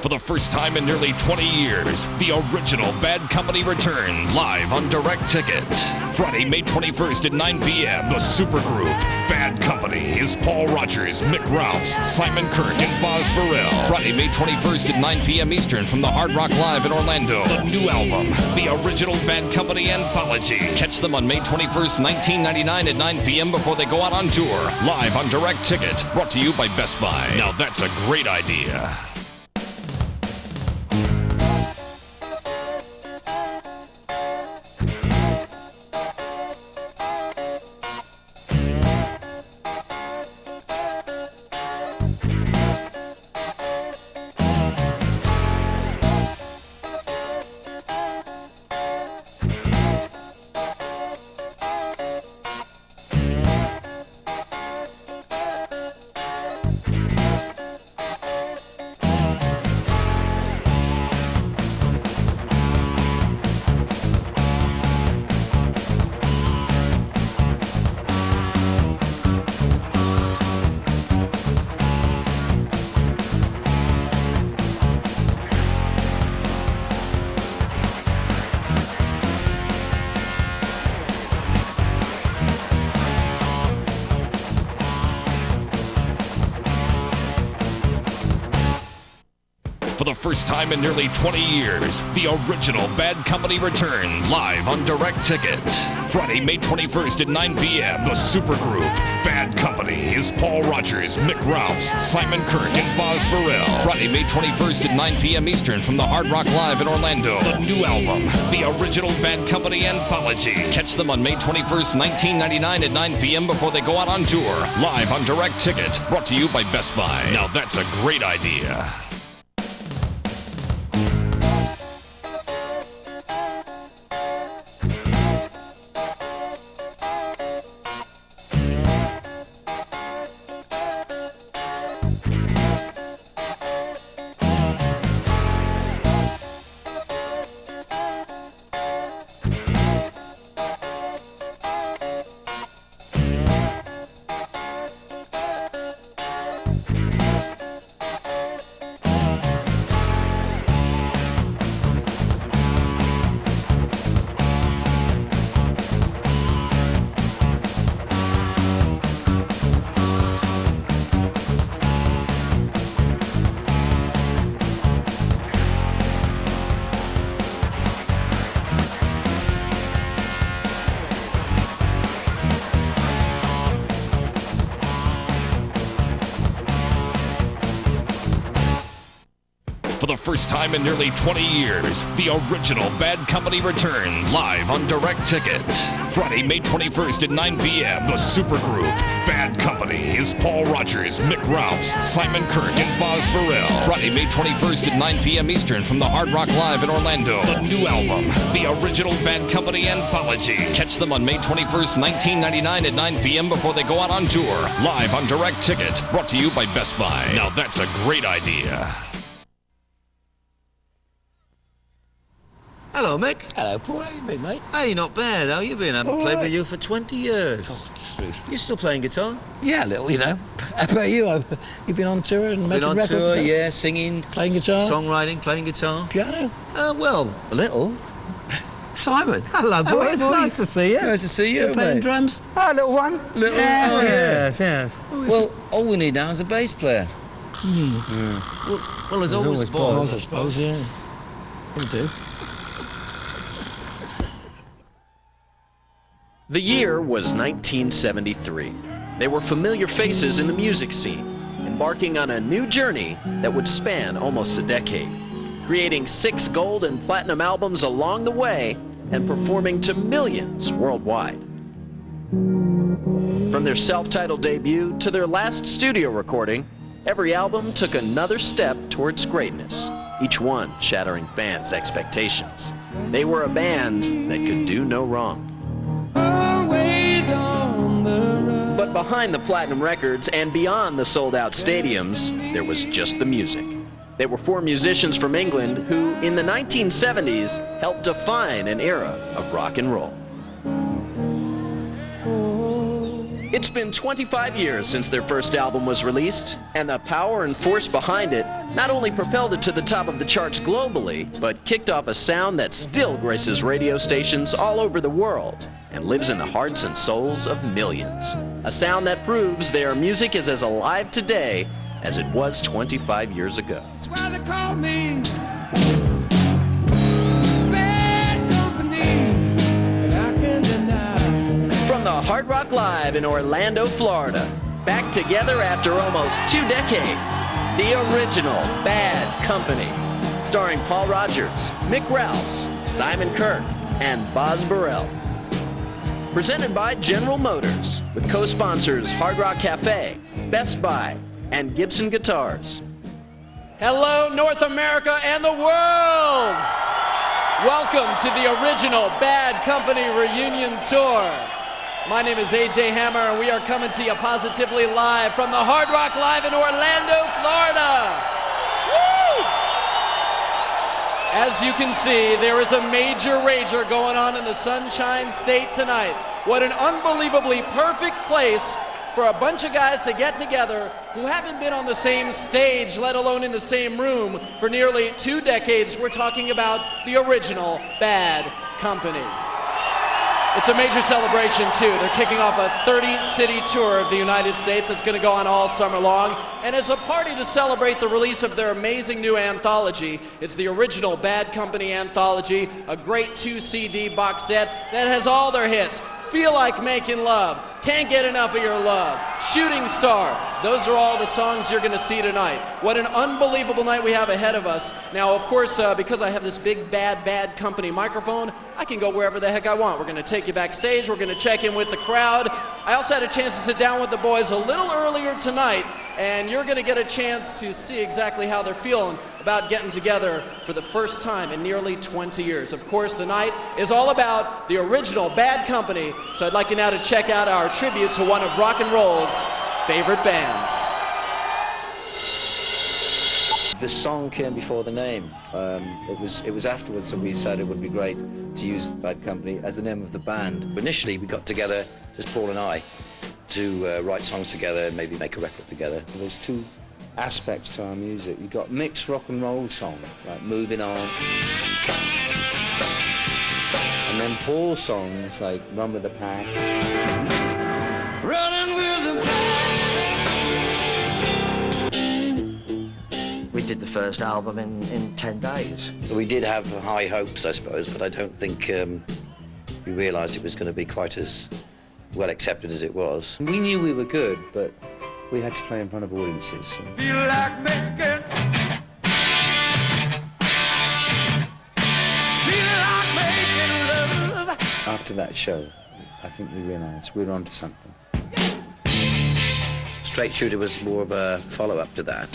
For the first time in nearly 20 years, the original Bad Company returns live on Direct Ticket. Friday, May 21st at 9 p.m., the supergroup Bad Company is Paul Rodgers, Mick Ralphs, Simon Kirke, and Boz Burrell. Friday, May 21st at 9 p.m. Eastern from the Hard Rock Live in Orlando. The new album, the original Bad Company Anthology. Catch them on May 21st, 1999 at 9 p.m. before they go out on tour. Live on Direct Ticket, brought to you by Best Buy. Now that's a great idea. For the first time in nearly 20 years, the original Bad Company returns live on Direct Ticket. Friday, May 21st at 9 p.m., the supergroup Bad Company is Paul Rodgers, Mick Ralphs, Simon Kirke, and Boz Burrell. Friday, May 21st at 9 p.m. Eastern from the Hard Rock Live in Orlando. The new album, the original Bad Company Anthology. Catch them on May 21st, 1999 at 9 p.m. before they go out on tour. Live on Direct Ticket, brought to you by Best Buy. Now that's a great idea. For the first time in nearly 20 years, the original Bad Company returns live on Direct Ticket. Friday, May 21st at 9 p.m., the supergroup Bad Company is Paul Rodgers, Mick Ralphs, Simon Kirke, and Boz Burrell. Friday, May 21st at 9 p.m. Eastern from the Hard Rock Live in Orlando. The new album, the original Bad Company Anthology. Catch them on May 21st, 1999 at 9 p.m. before they go out on tour. Live on Direct Ticket, brought to you by Best Buy. Now that's a great idea. Hello, Mick. Hello, Paul. How you been, mate? Hey, not bad. How you been? I haven't played right. with you for 20 years. Oh, truth. You still playing guitar? Yeah, a little, you know. How about you? You've been on tour and making records? Been on tour, yeah, singing. Playing guitar? Songwriting, playing guitar. Piano? Well, a little. Simon. Hello, boy. Hello, It's boy. nice to see you. Nice to see you, Playing mate. drums? Oh, little one. Little, Yeah. oh, yeah. Yes, yes. Well, all we need now is a bass player. Well, there's always Boz, I suppose, yeah. Will do. The year was 1973. They were familiar faces in the music scene, embarking on a new journey that would span almost a decade. creating 6 gold and platinum albums along the way and performing to millions worldwide. From their self-titled debut to their last studio recording, every album took another step towards greatness, each one shattering fans' expectations. They were a band that could do no wrong. But behind the platinum records and beyond the sold-out stadiums, there was just the music. They were 4 musicians from England who, in the 1970s, helped define an era of rock and roll. It's been 25 years since their first album was released, and the power and force behind it not only propelled it to the top of the charts globally, but kicked off a sound that still graces radio stations all over the world and lives in the hearts and souls of millions. A sound that proves their music is as alive today as it was 25 years ago. That's why they call me Bad Company, and I can deny. From the Hard Rock Live in Orlando, Florida, back together after almost 2 decades, the original Bad Company, starring Paul Rodgers, Mick Ralphs, Simon Kirke, and Boz Burrell. Presented by General Motors, with co-sponsors Hard Rock Cafe, Best Buy, and Gibson Guitars. Hello, North America and the world! Welcome to the original Bad Company reunion tour. My name is AJ Hammer, and we are coming to you positively live from the Hard Rock Live in Orlando, Florida. Woo! As you can see, there is a major rager going on in the Sunshine State tonight. What an unbelievably perfect place for a bunch of guys to get together who haven't been on the same stage, let alone in the same room, for nearly 2 decades. We're talking about the original Bad Company. It's a major celebration, too. They're kicking off a 30-city tour of the United States that's going to go on all summer long. And it's a party to celebrate the release of their amazing new anthology. It's the original Bad Company anthology, a great 2-CD box set that has all their hits. Feel Like Making Love, Can't Get Enough of Your Love, Shooting Star. Those are all the songs you're going to see tonight. What an unbelievable night we have ahead of us. Now, of course, because I have this big Bad Company microphone, I can go wherever the heck I want. We're going to take you backstage. We're going to check in with the crowd. I also had a chance to sit down with the boys a little earlier tonight, and you're going to get a chance to see exactly how they're feeling about getting together for the first time in nearly 20 years. Of course, the night is all about the original Bad Company, so I'd like you now to check out our tribute to one of rock and roll's favorite bands. The song came before the name. It was afterwards that we decided it would be great to use Bad Company as the name of the band. Initially, we got together, just Paul and I, to write songs together and maybe make a record together. There's 2 aspects to our music. You've got mixed rock and roll songs, like Moving On. And then Paul's songs, like Run With The Pack. Running with the pack. We did the first album in 10 days. We did have high hopes, I suppose, but I don't think we realised it was going to be quite as well accepted as it was. We knew we were good, but we had to play in front of audiences. So. Feel like making. Feel like making love. After that show, I think we realised we were onto something. Straight Shooter was more of a follow-up to that.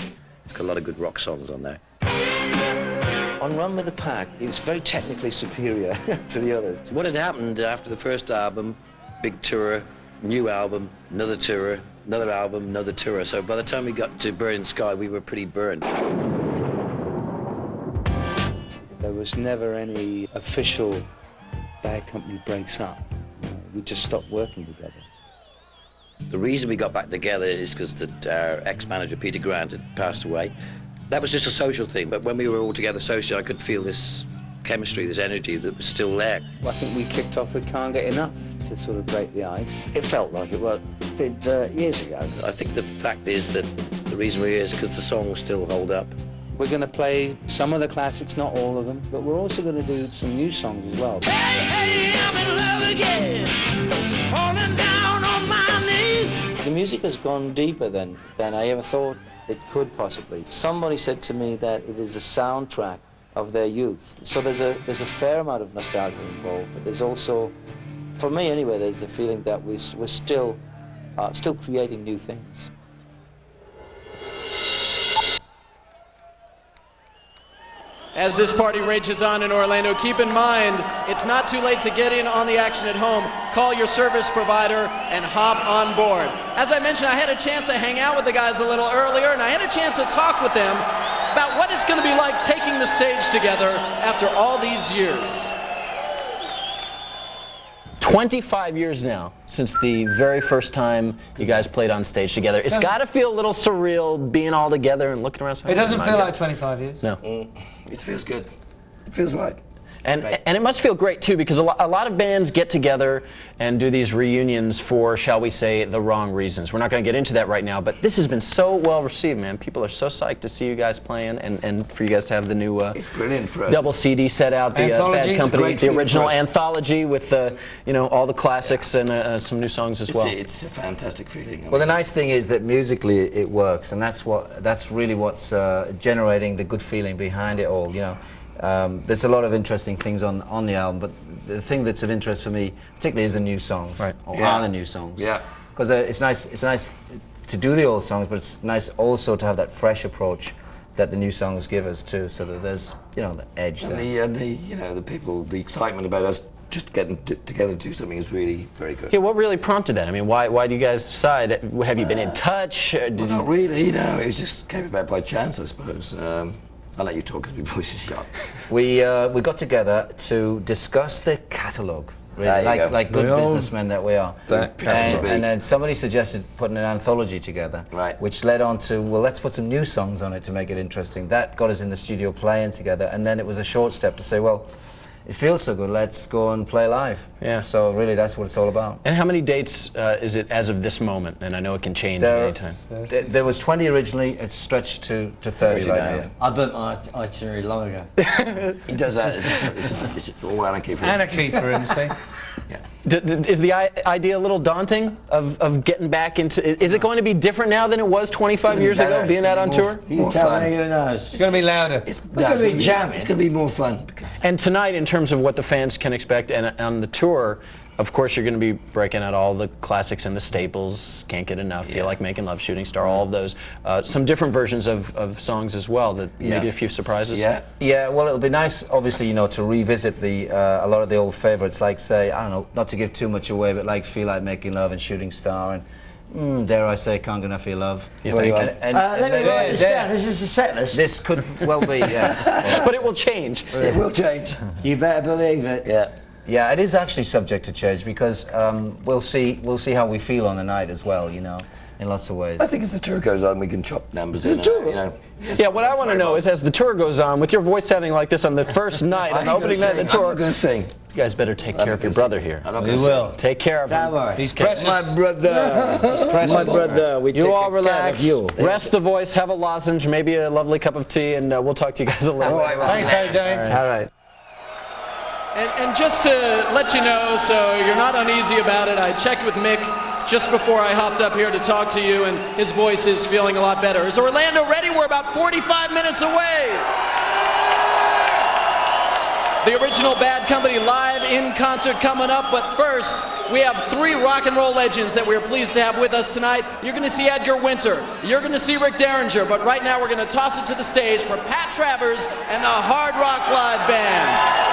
It's got a lot of good rock songs on there. On Run With The Pack, it was very technically superior to the others. What had happened after the first album, big tour, new album, another tour, another album, another tour. So by the time we got to Burning Sky, we were pretty burned. There was never any official Bad Company breaks up. We just stopped working together. The reason we got back together is because our ex-manager, Peter Grant, had passed away. That was just a social thing, but when we were all together socially, I could feel this chemistry, this energy that was still there. Well, I think we kicked off with Can't Get Enough to sort of break the ice. It felt like it did years ago. I think the fact is that the reason we're here is because the songs still hold up. We're going to play some of the classics, not all of them, but we're also going to do some new songs as well. Hey, hey, I'm in love again. Falling down on my knees. The music has gone deeper than I ever thought it could possibly. Somebody said to me that it is the soundtrack of their youth. So there's a fair amount of nostalgia involved, but there's also, for me anyway, there's the feeling that we're still creating new things. As this party rages on in Orlando, keep in mind, it's not too late to get in on the action at home. Call your service provider and hop on board. As I mentioned, I had a chance to hang out with the guys a little earlier, and I had a chance to talk with them about what it's going to be like taking the stage together after all these years. 25 years now since the very first time you guys played on stage together. It's got to feel a little surreal being all together and looking around. It doesn't feel like 25 years. No. It feels good. It feels right. And it must feel great, too, because a lot of bands get together and do these reunions for, shall we say, the wrong reasons. We're not going to get into that right now, but this has been so well received, man. People are so psyched to see you guys playing and for you guys to have the new it's brilliant for us. double CD set out, the Bad Company, the original anthology with you know, all the classics and some new songs as well. It's a fantastic feeling. Well, the nice thing is that musically it works, and that's really what's generating the good feeling behind it all, you know. There's a lot of interesting things on the album, but the thing that's of interest for me, particularly, is the new songs, or are the new songs. Yeah. Because it's nice to do the old songs, but it's nice also to have that fresh approach that the new songs give us too, so that there's, you know, the edge there. And you know, the people, the excitement about us just getting together to do something is really very good. Yeah, what really prompted that? I mean, why do you guys decide? Have you been in touch? Not really, you know. It just came about by chance, I suppose. I'll let you talk because my voice is shot. We got together to discuss the catalogue, really, like good businessmen that we are. And then somebody suggested putting an anthology together, which led on to, well, let's put some new songs on it to make it interesting. That got us in the studio playing together, and then it was a short step to say, well, it feels so good, let's go and play live. Yeah. So really, that's what it's all about. And how many dates is it as of this moment? And I know it can change at any time. There was 20 originally. It's stretched to 30 right now. I burnt my itinerary long ago. He does that. It's all anarchy for him. Anarchy for him, see? Yeah. Is the idea a little daunting of getting back into? Is it going to be different now than it was 25 years ago, being out on tour? More fun. Who knows? It's going to be louder. It's going to be jamming. It's going to be more fun. And tonight, in terms of what the fans can expect, and on the tour, of course, you're going to be breaking out all the classics and the staples. Can't Get Enough, Feel Like Making Love, Shooting Star, all of those. Some different versions of songs as well. That maybe a few surprises. Yeah. Well, it'll be nice, obviously, you know, to revisit a lot of the old favorites, like, say, I don't know, not to give too much away, but like Feel Like Making Love and Shooting Star, and dare I say, Can't Get Enough of Your Love. Let me write this down. This is a set list. This could well be, yeah. But it will change. It will change. You better believe it. Yeah. Yeah, it is actually subject to change because we'll see how we feel on the night as well, you know, in lots of ways. I think as the tour goes on, we can chop numbers in. You know. Yeah, what I want to know is, as the tour goes on, with your voice sounding like this on the first night, on the opening night of the tour, I'm not going to sing. You guys better take care of your brother here. We will. Take care of him. Don't worry. He's precious. My brother. My brother. We take all care relax, of you. rest the voice, have a lozenge, maybe a lovely cup of tea, and we'll talk to you guys a little later. Thanks, AJ. All right. And just to let you know, so you're not uneasy about it, I checked with Mick just before I hopped up here to talk to you, and his voice is feeling a lot better. Is Orlando ready? We're about 45 minutes away. The original Bad Company live in concert coming up, but first, we have three rock and roll legends that we're pleased to have with us tonight. You're going to see Edgar Winter, you're going to see Rick Derringer, but right now we're going to toss it to the stage for Pat Travers and the Hard Rock Live Band.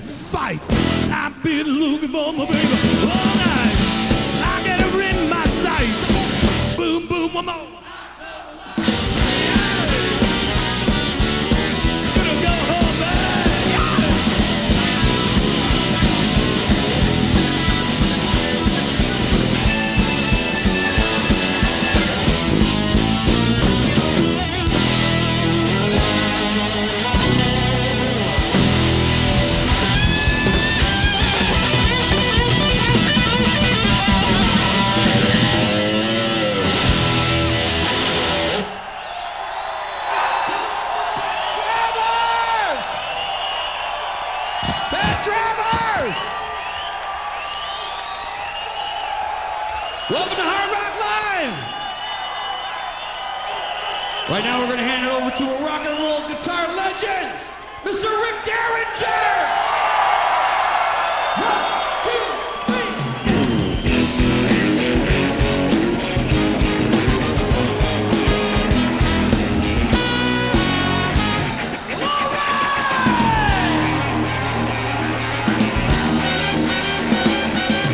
fight. I've been looking for my baby all night. I get her in my sight. Boom, boom, one more. Gonna go home, Travers! Welcome to Hard Rock Live! Right now we're going to hand it over to a rock and roll guitar legend, Mr. Rick Derringer! 1, 2, 3!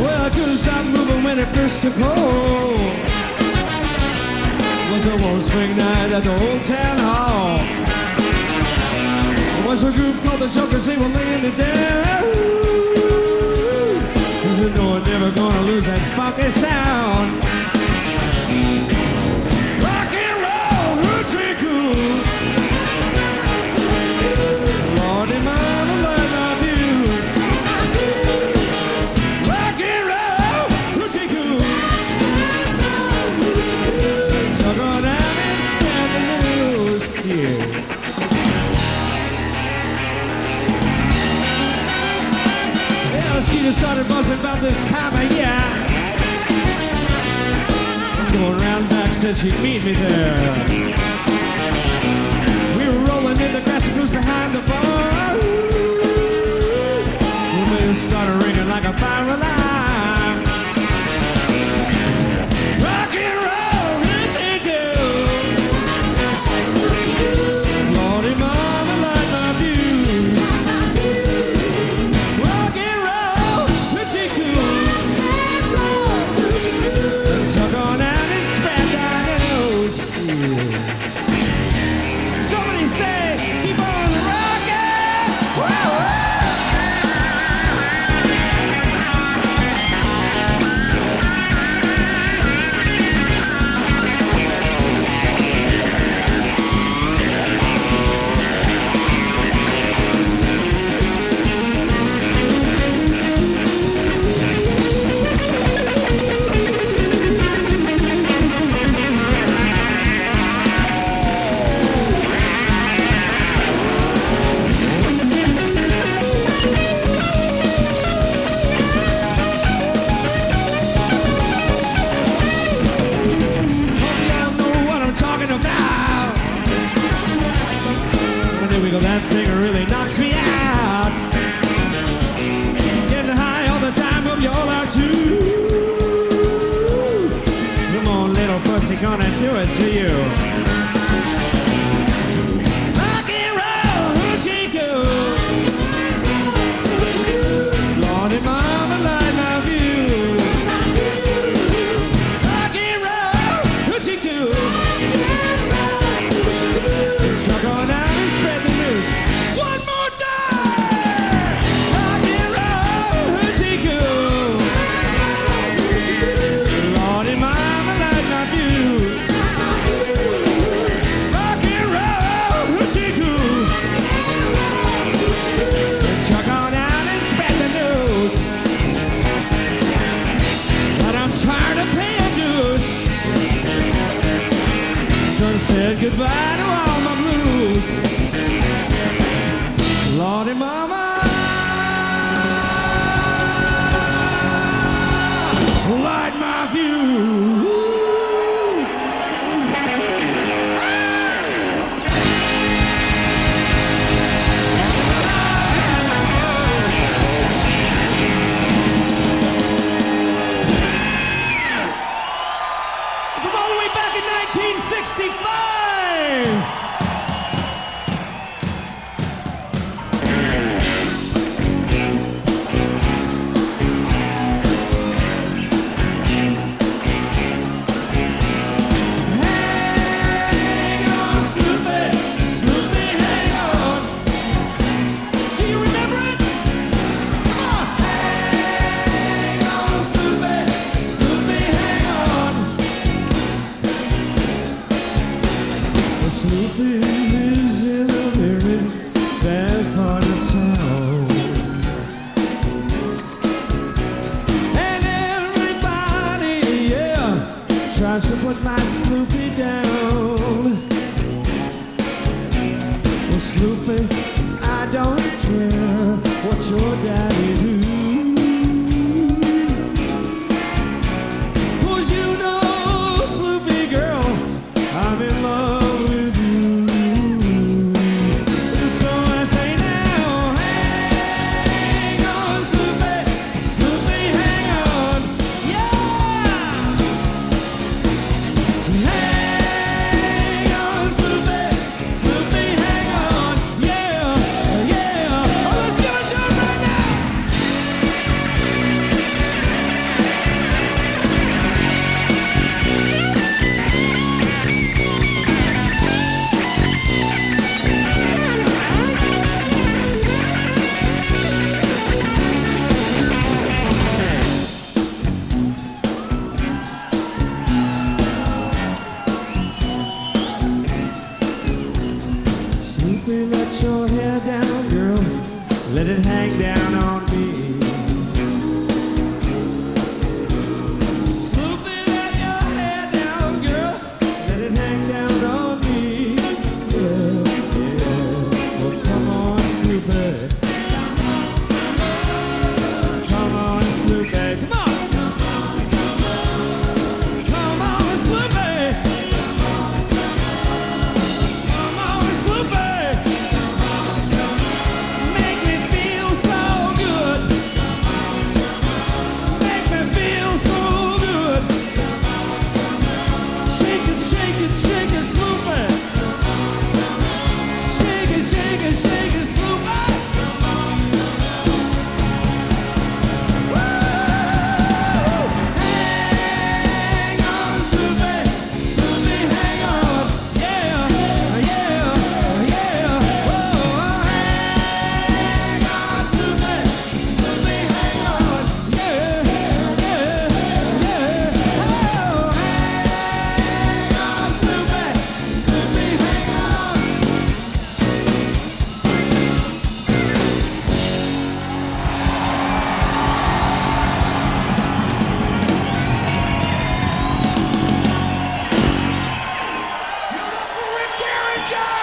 Well, I couldn't stop moving when it first took hold. It was a warm spring night at the old town hall. There was a group called the Jokers, they were laying it down. Cause you know I'm never gonna lose that funky sound. Rock and roll, hoochie cool. Lordy mama, love my view. Rock and roll, hoochie cool. So go down and spend the news here. Yeah, the skeeter started buzzing about this time of year. Going round back said she'd meet me there. We were rolling in the grassy cruise behind the bar. The bells started ringing like a fire alarm. Rock and roll, hoochie cool. Lordy mama, like my views. Rock and roll, hoochie cool. Chuck on out and smash our nose. Somebody say, keep on rocking. Whoa, that thing really knocks me out. Getting high all the time, hope you all are too. Come on, little pussy, gonna do it to you. Rock and roll, hoochie cool. Lordy mama, light my view. Rock and roll, hoochie cool. Chuck on out and spread the news. One more time! Rock and roll, hoochie cool. Lordy mama, light my view. Rock and roll, hoochie cool. Chuck on out and spread the news. But I'm tired of paying dues. Done said goodbye to all my blues. Lordy mama, light my view. From all the way back in 1965. tries to put my Sloopy down. Well, Sloopy, I don't care what your daddy do. 'Cause you know, Sloopy girl, I'm in love with you. So I say now, hang on, Sloopy, Sloopy, hang on, yeah. Hang on, Sloopy, Sloopy, hang on, yeah, yeah. Oh, let's give it to him right now. Sloopy, let your hair down, girl. Let it hang down on me. Sloopy, let your hair down, girl. Let it hang down on me. Yeah, yeah. Well, come on, Sloopy. Come on, Sloopy. Come on. Come on, Sloopy. Come on, Sloopy. Make me feel so good. Make me feel so good. Shake it, shake it, shake it, Sloopy. Shake it, shake it, shake it, Sloopy. Woo! Hang on, Sloopy. Sloopy, hang on. Yeah, yeah, yeah. Oh, hang on, Sloopy. Sloopy, hang on. Yeah, yeah, yeah. Oh, hang on, Sloopy. Sloopy, hang on. Rick Derringer!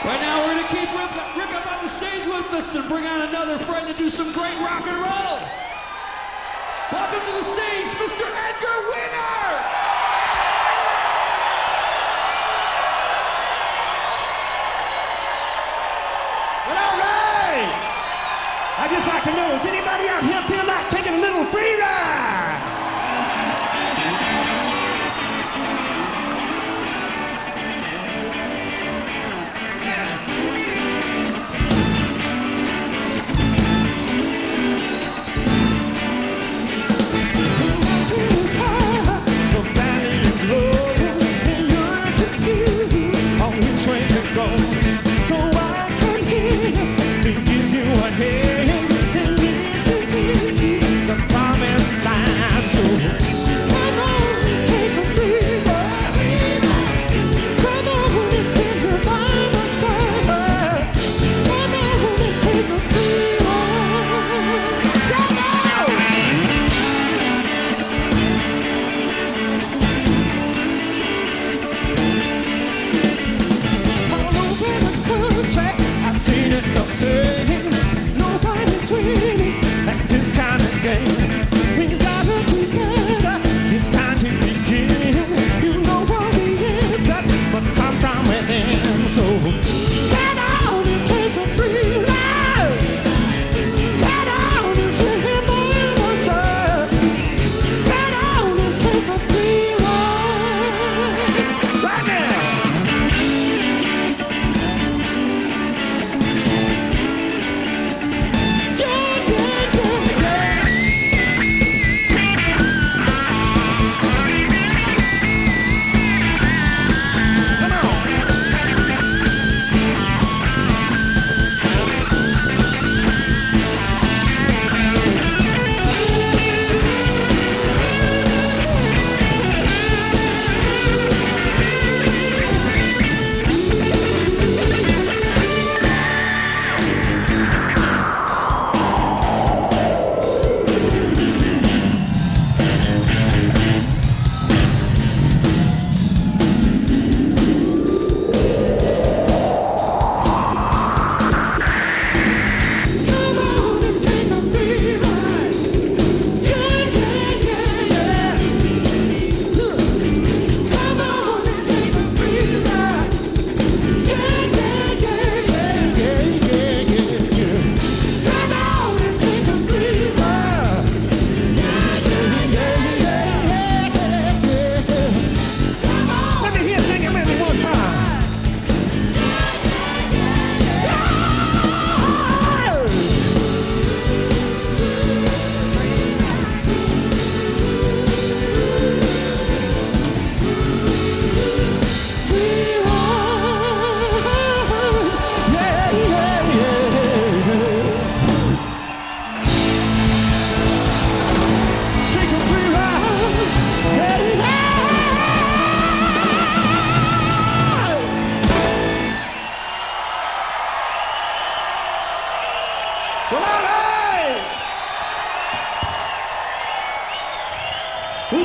Right now, we're going to keep Rick up on the stage with us and bring on another friend to do some great rock and roll. Welcome to the stage, Mr. Edgar Winter! Well, all right. I'd just like to know, does anybody out here feel like taking a little free ride? The valley is low, and you're confused on which way to go. So I come here to give you a hand and lead you into the promised land. So come on, take a free ride. Come on and sit here by my side. Come on and take a free ride. Right now! All over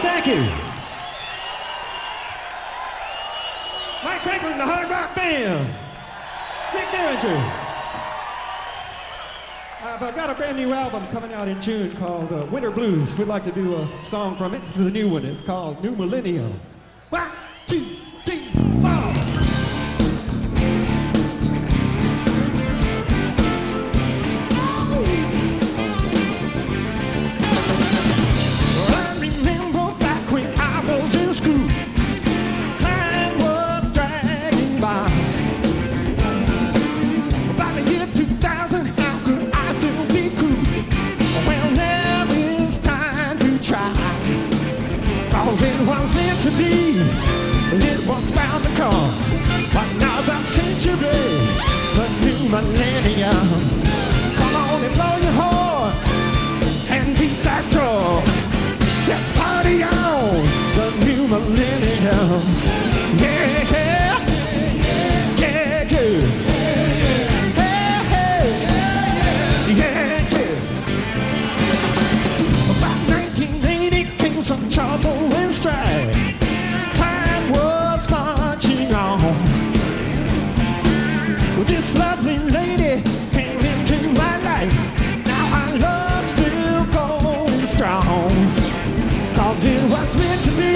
thank you. Mike Franklin, the Hard Rock Band. Rick Derringer. I've got a brand new album coming out in June called Winter Blues. We'd like to do a song from it. This is a new one. It's called New Millennium. 1, 2, 3, 4. It was meant to be, it was bound to come. Another century, the new millennium. Come on and blow your horn and beat that drum. Let's party on the new millennium. Yeah, yeah, yeah, yeah. Hey, hey, yeah, yeah. About 1980 came some trouble and strife. Time was marching on. Well, this lovely lady came into my life. Now our love's still going strong. Cause it was meant to be,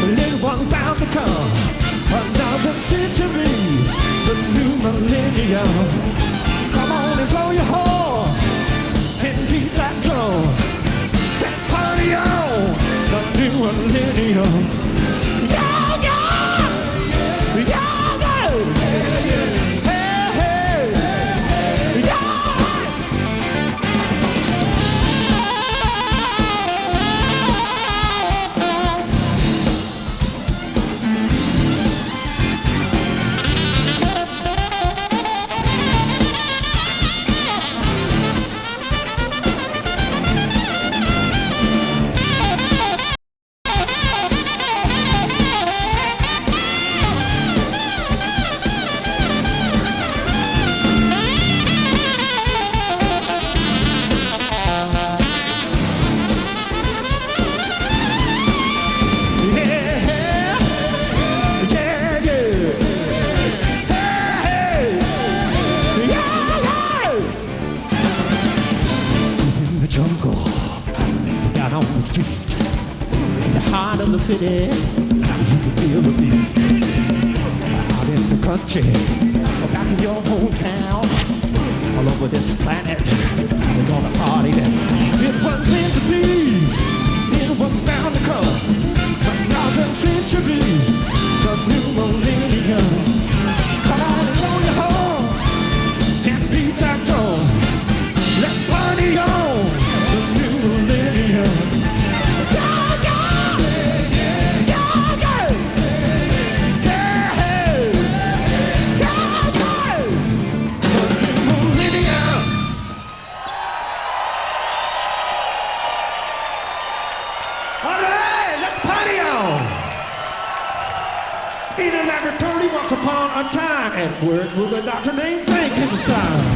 but it was bound to come. Another century, the new millennium. Come on and blow your horn and beat that drum. Let's party on the new millennium. Yeah, yeah, yeah, yeah. Hey, hey, yeah. City, now you can feel the beat. Out in the country, or back in your hometown, all over this planet, we're gonna party then. It was meant to be, it was bound to come. Another century, the new millennium. Come on and blow your horn and beat that drum. Let's party on the new millennium. In a laboratory once upon a time, and worked with a doctor named Frankenstein.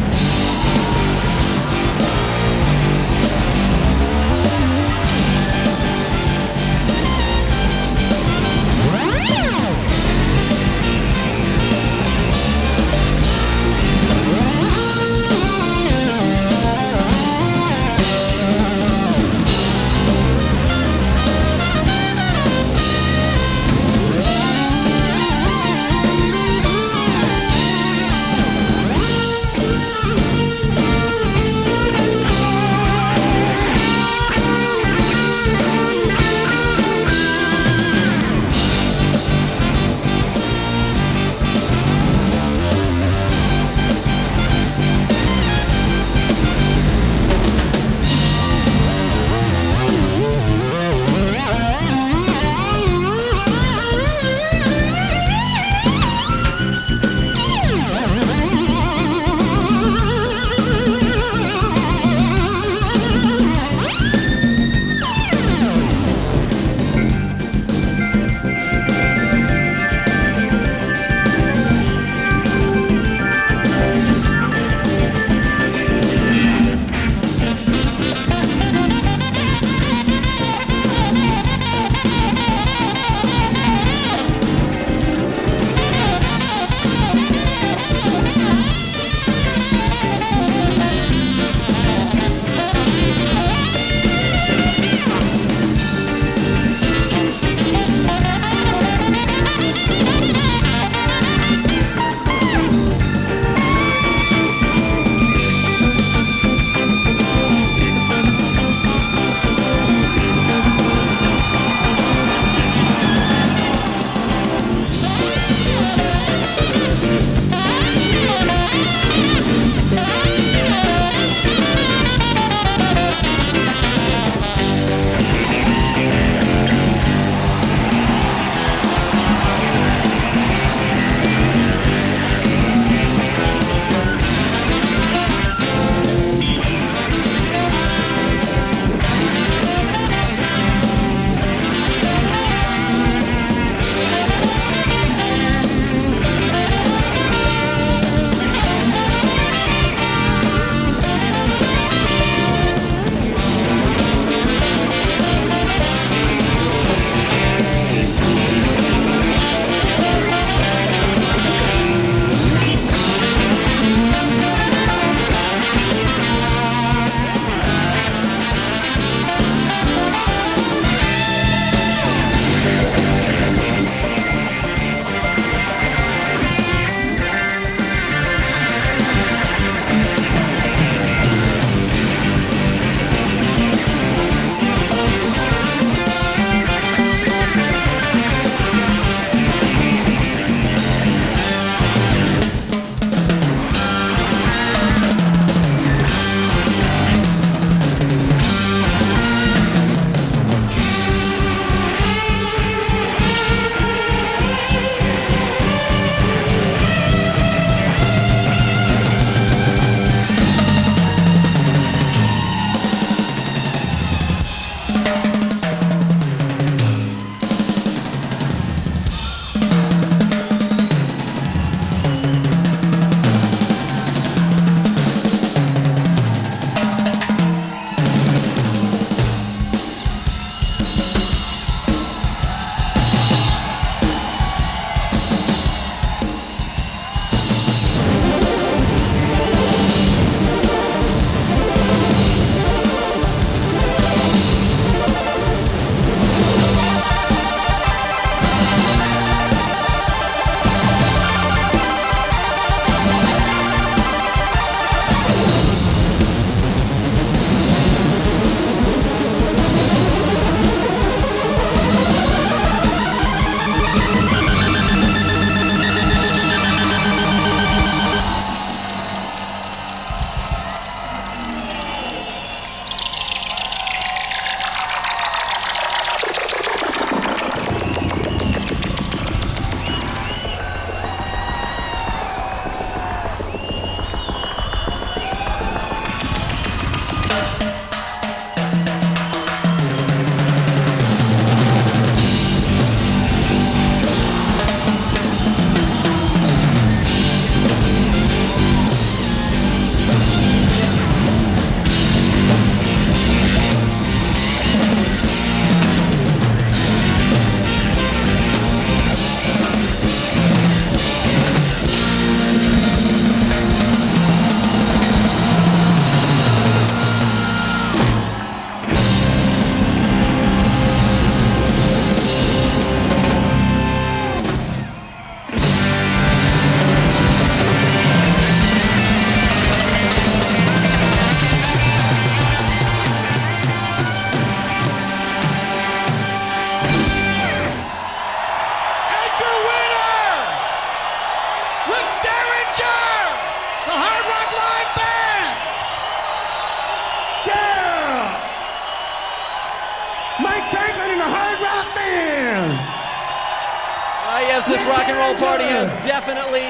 this rock and roll party has definitely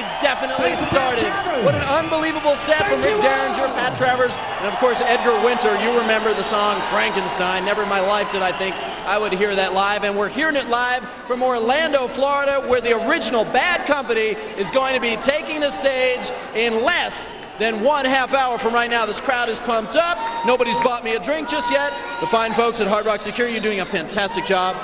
started. What an unbelievable set from Mick Derringer, Pat Travers, and of course Edgar Winter. You remember the song Frankenstein. Never in my life did I think I would hear that live, and we're hearing it live from Orlando, Florida, where the original Bad Company is going to be taking the stage in less than 1/2 hour from right now. This crowd is pumped up. Nobody's bought me a drink just yet. The fine folks at Hard Rock Security, you're doing a fantastic job.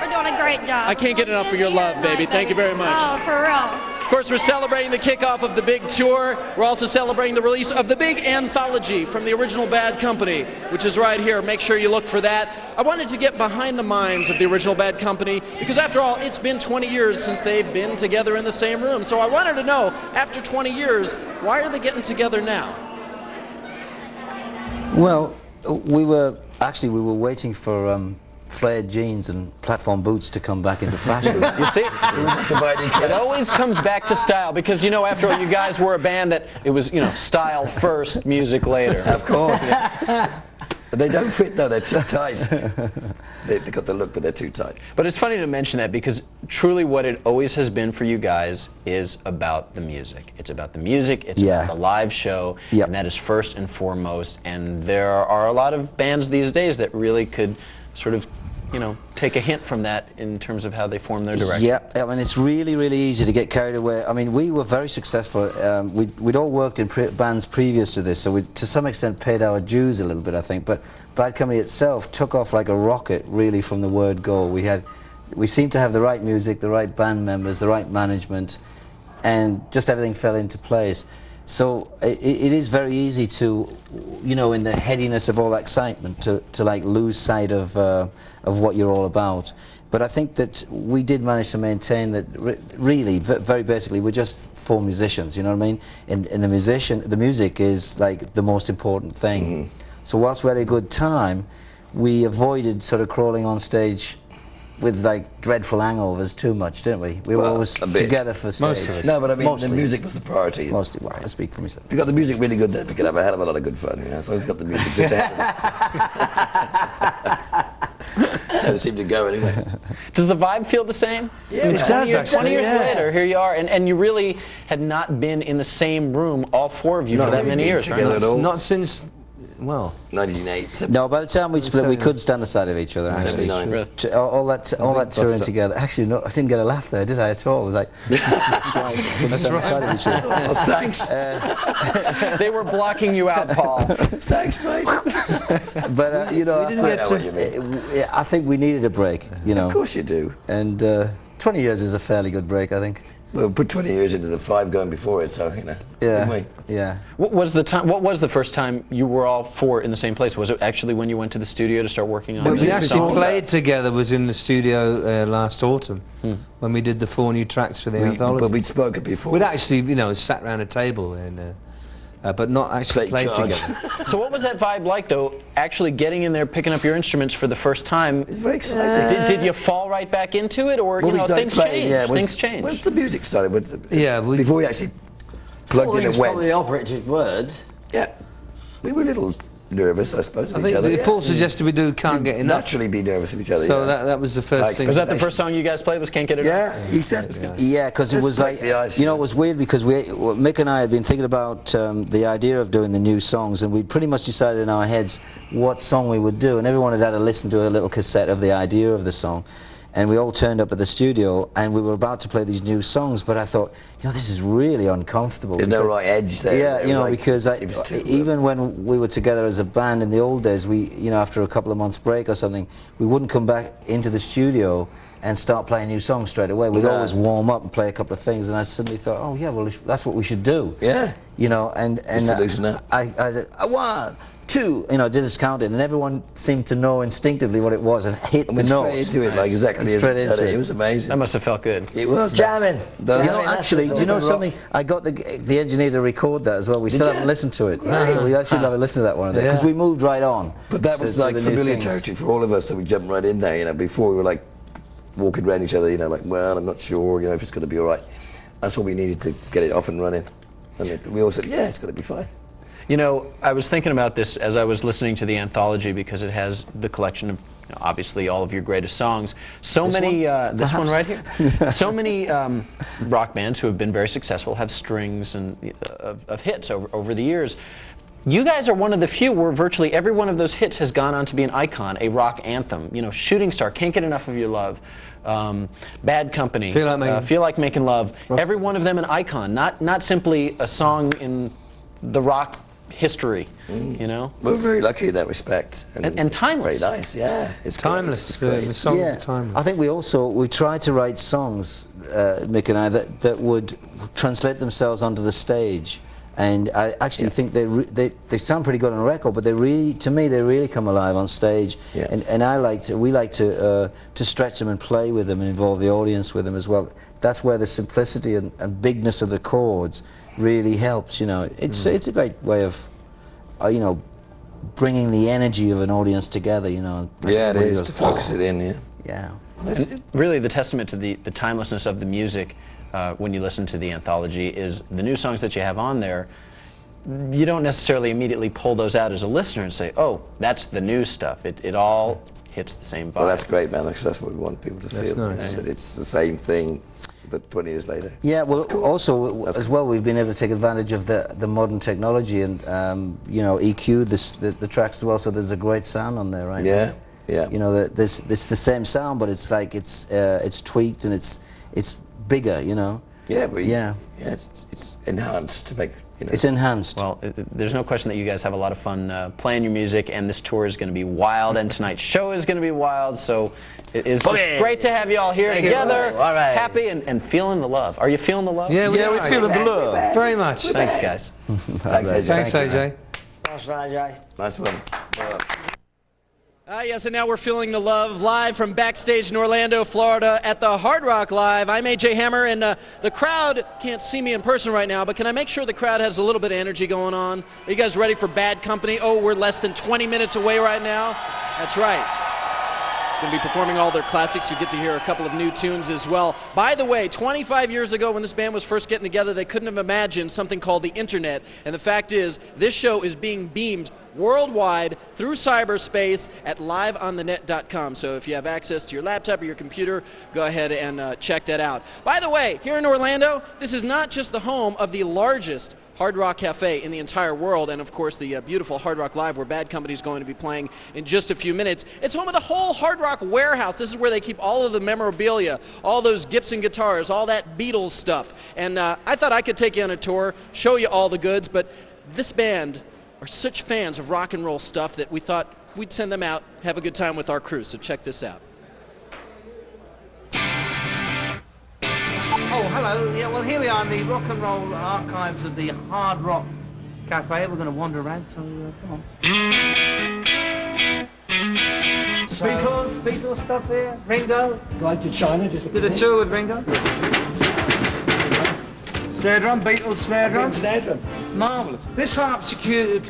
We're doing a great job. I can't get enough for your love, baby. Thank you very much. Oh, for real. Of course, we're celebrating the kickoff of the big tour. We're also celebrating the release of the big anthology from the original Bad Company, which is right here. Make sure you look for that. I wanted to get behind the minds of the original Bad Company because, after all, it's been 20 years since they've been together in the same room. So I wanted to know, after 20 years, why are they getting together now? Well, we were waiting for flared jeans and platform boots to come back into fashion. You see, it always comes back to style because, you know, after all, you guys were a band that it was, you know, style first, music later. Of course. They don't fit though, they're too tight. They've got the look, but they're too tight. But it's funny to mention that because truly what it always has been for you guys is about the music. It's about the music, it's about the live show, and that is first and foremost. And there are a lot of bands these days that really could sort of, you know, take a hint from that in terms of how they form their direction. Yeah, I mean, it's really, really easy to get carried away. I mean, we were very successful. We'd all worked in bands previous to this, so we, to some extent, paid our dues a little bit, I think. But Bad Company itself took off like a rocket, really, from the word go. We seemed to have the right music, the right band members, the right management, and just everything fell into place. So it is very easy to, you know, in the headiness of all that excitement, to like lose sight of what you're all about. But I think that we did manage to maintain that. Really, very basically, we're just four musicians. You know what I mean? And the music is like the most important thing. Mm-hmm. So whilst we had a good time, we avoided sort of crawling on stage with like dreadful hangovers too much, didn't we? We were always together for stage. Most of us. No, but I mean, the music was the priority. Mostly, well, I speak for myself. If you got the music really good, then we could have a hell of a lot of good fun. You know, as long as you got the music just ahead of it. So it seemed to go anyway. Does the vibe feel the same? Yeah, it does actually. 20 years later, here you are, and you really had not been in the same room, all four of you, for that many years, right? Not since, well, 1988. No, by the time we'd split, we could stand beside of each other. Actually, all that touring together. Actually, no, I didn't get a laugh there, did I? At all? It was like, that's right. That's beside of each other. Oh, thanks. They were blocking you out, Paul. Thanks, mate. But you know, I think we needed a break. You know, of course you do. And 20 years is a fairly good break, I think. Well, put 20 years into the 5 going before it, so, you know. Yeah, yeah. What was the first time you were all four in the same place? Was it actually when you went to the studio to start working on it? We actually played together, was in the studio last autumn, when we did the 4 new tracks for the anthology. But we'd spoken before. We'd actually, you know, sat around a table and but not actually played together. So what was that vibe like, though, actually getting in there, picking up your instruments for the first time? It's very exciting. Did you fall right back into it, or, you know, things changed? Yeah, things changed. Once the music started, before we actually plugged in and went. Probably the operative word. Yeah. We were a little nervous, I suppose, of each other. I think Paul suggested we do Can't Get Enough. Naturally be nervous of each other. So that was the first thing. Was that the first song you guys played, was Can't Get Enough? Yeah, he said. Yeah, because it was like, you know, it was weird because Mick and I had been thinking about the idea of doing the new songs, and we'd pretty much decided in our heads what song we would do, and everyone had to listen to a little cassette of the idea of the song. And we all turned up at the studio, and we were about to play these new songs, but I thought, you know, this is really uncomfortable. There's no right edge there. Yeah, you know, because even when we were together as a band in the old days, you know, after a couple of months break or something, we wouldn't come back into the studio and start playing new songs straight away. We'd always warm up and play a couple of things, and I suddenly thought, oh yeah, well, that's what we should do. Yeah. You know, and just to loosen up. I said, 1, 2, you know, did this counting, and everyone seemed to know instinctively what it was and hit the note. Straight into it, like exactly as it did. It was amazing. That must have felt good. It was. Jamming. You know, actually, do you know something? I got the engineer to record that as well. We still haven't listened to it. So we actually have a listen to that one because we moved right on. But that was like familiar territory for all of us, so we jumped right in there, you know, before we were like walking around each other, you know, like, well, I'm not sure, you know, if it's going to be all right. That's what we needed to get it off and running. And we all said, yeah, it's going to be fine. You know, I was thinking about this as I was listening to the anthology because it has the collection of, you know, obviously all of your greatest songs. So this many, this one right here. So many rock bands who have been very successful have strings and of hits over the years. You guys are one of the few where virtually every one of those hits has gone on to be an icon, a rock anthem. You know, Shooting Star, Can't Get Enough of Your Love, Bad Company, Feel Like Making Love. Every one of them an icon, not simply a song in the rock history. You know, we're very lucky in that respect, and timeless. Very nice, yeah. It's timeless. The songs are timeless. I think we tried to write songs, Mick and I, that would translate themselves onto the stage. And I actually think they sound pretty good on record, but they really, to me, they really come alive on stage. Yeah. And we like to stretch them and play with them and involve the audience with them as well. That's where the simplicity and bigness of the chords really helps. You know, it's a great way of, you know, bringing the energy of an audience together. You know. Yeah, it is to focus it in. Yeah. Really, the testament to the timelessness of the music. When you listen to the anthology is the new songs that you have on there. You don't necessarily immediately pull those out as a listener and say, oh, that's the new stuff. It all hits the same vibe. Well, that's great, man. That's what we want people to feel. Nice. You know, that it's the same thing, but 20 years later. Yeah, well, also, as well, we've been able to take advantage of the modern technology and, you know, EQ the tracks as well, so there's a great sound on there, right? Yeah, yeah. You know, it's the same sound, but it's like, it's tweaked and it's bigger, you know. Yeah, but it's enhanced to make, you know. It's enhanced. Well, there's no question that you guys have a lot of fun playing your music, and this tour is going to be wild, and tonight's show is going to be wild, so it is just great to have you all here together, happy and feeling the love. Are you feeling the love? Yeah, we're feeling the love. Very much. Thanks, guys. Thanks, AJ. Thanks, AJ. Thanks, AJ. Nice one. Yes, and now we're feeling the love live from backstage in Orlando, Florida at the Hard Rock Live. I'm AJ Hammer, and the crowd can't see me in person right now, but can I make sure the crowd has a little bit of energy going on? Are you guys ready for Bad Company? Oh, we're less than 20 minutes away right now. That's right. Going to be performing all their classics. You get to hear a couple of new tunes as well. By the way, 25 years ago when this band was first getting together, they couldn't have imagined something called the internet. And the fact is, this show is being beamed worldwide through cyberspace at liveonthenet.com. So if you have access to your laptop or your computer, go ahead and check that out. By the way, here in Orlando, this is not just the home of the largest Hard Rock Cafe in the entire world, and of course the beautiful Hard Rock Live, where Bad Company is going to be playing in just a few minutes. It's home of the whole Hard Rock warehouse. This is where they keep all of the memorabilia, all those Gibson guitars, all that Beatles stuff. And I thought I could take you on a tour, show you all the goods, but this band are such fans of rock and roll stuff that we thought we'd send them out, have a good time with our crew. So check this out. Oh, hello. Yeah, well, here we are in the rock and roll archives of the Hard Rock Cafe. We're going to wander around, so come on. Beatles stuff here. Ringo. Like to China, just did a tour with Ringo. Snare drum, Beatles snare drum. Snare drum. Marvellous. This harpsichord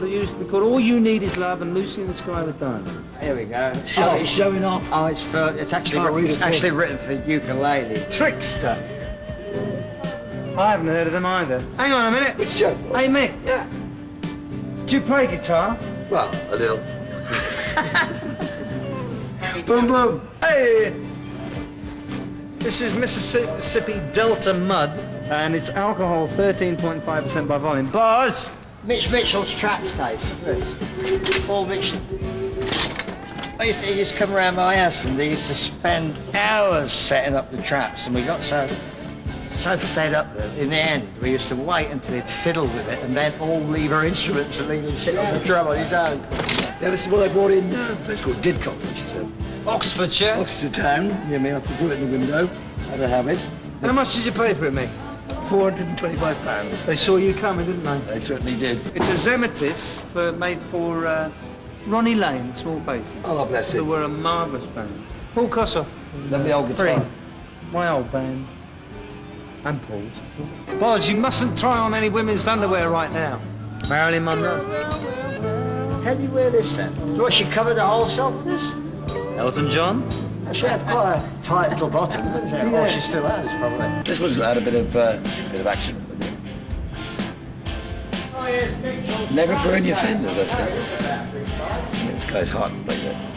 used to be called All You Need Is Love and Lucy in the Sky with Diamonds. Here we go. It's showing off. Oh, it's actually written for ukulele. Trickster. I haven't heard of them either. Hang on a minute. Which show? Hey, Mick. Yeah. Do you play guitar? Well, a little. Boom, boom. Hey! This is Mississippi Delta Mud, and it's alcohol 13.5% by volume. Boz! Mitch Mitchell's traps case. This. Paul Mitchell. He used to come around my house and they used to spend hours setting up the traps, and we got so fed up that in the end we used to wait until he'd fiddle with it and then all leave our instruments and leave him sit on the drum on his own. Yeah, this is what I brought in. It's called Didcot, which is Oxfordshire. Oxfordshire town. Yeah, me, I threw it in the window. Had to have it. How much did you pay for it, Mick? £425. They saw you coming, didn't they? They certainly did. It's a Zemetis made for Ronnie Lane, Small Faces. Oh, bless him. They were a marvellous band. Paul Kossoff. Lovely old guitar. My old band. And Paul's. Boz, you mustn't try on any women's underwear right now. Marilyn Monroe. How do you wear this then? What, she covered the whole self with this? Elton John. She had quite a tight little bottom, didn't she? Yeah. Or she still has, probably. This one's had a bit of action. Never burn your fenders, that's it. This guy's hot like that.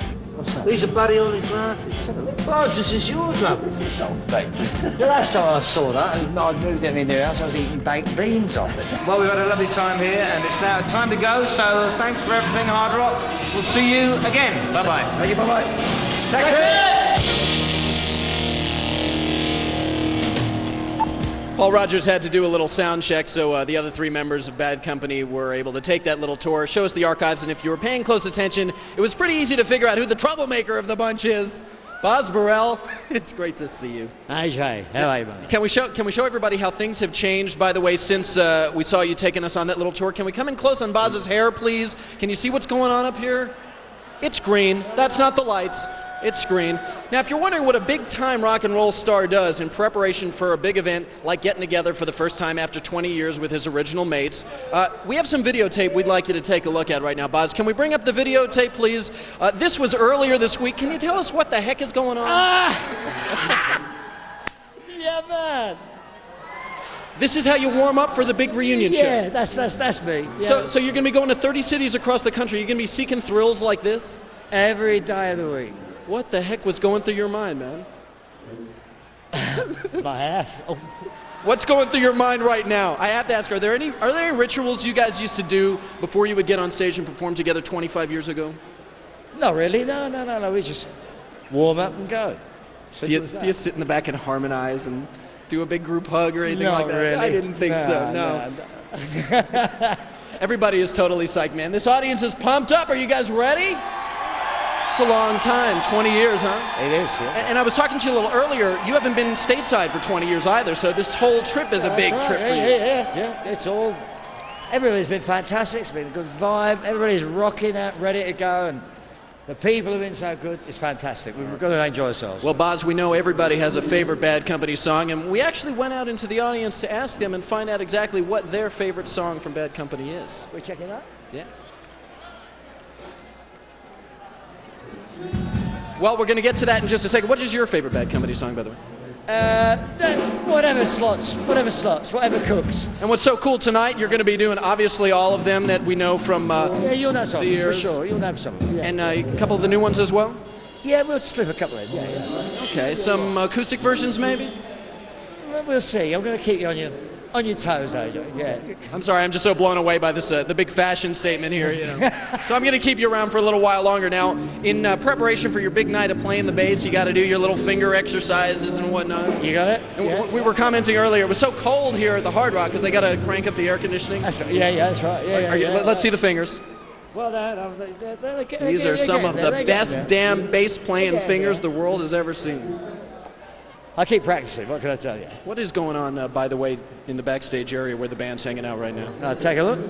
These are Buddy all his glasses. Boz, this is yours, love. This is old baked. The last time I saw that, I moved in my new house, I was eating baked beans off it. Well, we've had a lovely time here, and it's now time to go, so thanks for everything, Hard Rock. We'll see you again. Bye-bye. Thank you, bye-bye. Take care. Paul Rodgers had to do a little sound check, so the other three members of Bad Company were able to take that little tour, show us the archives, and if you were paying close attention, it was pretty easy to figure out who the troublemaker of the bunch is. Boz Burrell, it's great to see you. Hi, Jay. How are you, man? Can we show everybody how things have changed, by the way, since we saw you taking us on that little tour? Can we come in close on Boz's hair, please? Can you see what's going on up here? It's green. That's not the lights. It's green. Now, if you're wondering what a big-time rock and roll star does in preparation for a big event like getting together for the first time after 20 years with his original mates, we have some videotape we'd like you to take a look at right now. Boz, can we bring up the videotape, please? This was earlier this week. Can you tell us what the heck is going on? Yeah, man. This is how you warm up for the big reunion show. Yeah, that's me. Yeah. So you're going to be going to 30 cities across the country. You're going to be seeking thrills like this? Every day of the week. What the heck was going through your mind, man? My ass. Oh. What's going through your mind right now? I have to ask, are there any rituals you guys used to do before you would get on stage and perform together 25 years ago? Not really, no. We just warm up and go. Do you sit in the back and harmonize and do a big group hug or anything Not like that? really. I didn't think so, no. Everybody is totally psyched, man. This audience is pumped up. Are you guys ready? It's a long time, 20 years, huh? It is, yeah. And I was talking to you a little earlier, you haven't been stateside for 20 years either, so this whole trip is a big trip for you. Yeah. It's all, everybody's been fantastic, it's been a good vibe, everybody's rocking out, ready to go, and the people have been so good, it's fantastic. We've got to enjoy ourselves. Well, Boz, we know everybody has a favorite Bad Company song, and we actually went out into the audience to ask them and find out exactly what their favorite song from Bad Company is. We check it out? Yeah. Well, we're going to get to that in just a second. What is your favorite Bad Company song, by the way? Whatever slots, whatever cooks. And what's so cool tonight, you're going to be doing obviously all of them that we know from yeah, you'll know some, the years. for sure. You'll know some. Yeah. And a couple of the new ones as well? Yeah, we'll slip a couple in. Yeah. Okay, some acoustic versions maybe? We'll see. I'm going to keep you on your toes, AJ. Yeah. I'm sorry, I'm just so blown away by this the big fashion statement here. You know. So I'm going to keep you around for a little while longer. Now, in preparation for your big night of playing the bass, you got to do your little finger exercises and whatnot. You got it? And we were commenting earlier, it was so cold here at the Hard Rock because they got to crank up the air conditioning. That's right. Yeah, that's right. Let's see the fingers. Well, these are some of the best damn bass playing fingers the world has ever seen. I keep practicing, what can I tell you? What is going on, by the way, in the backstage area where the band's hanging out right now? Take a look.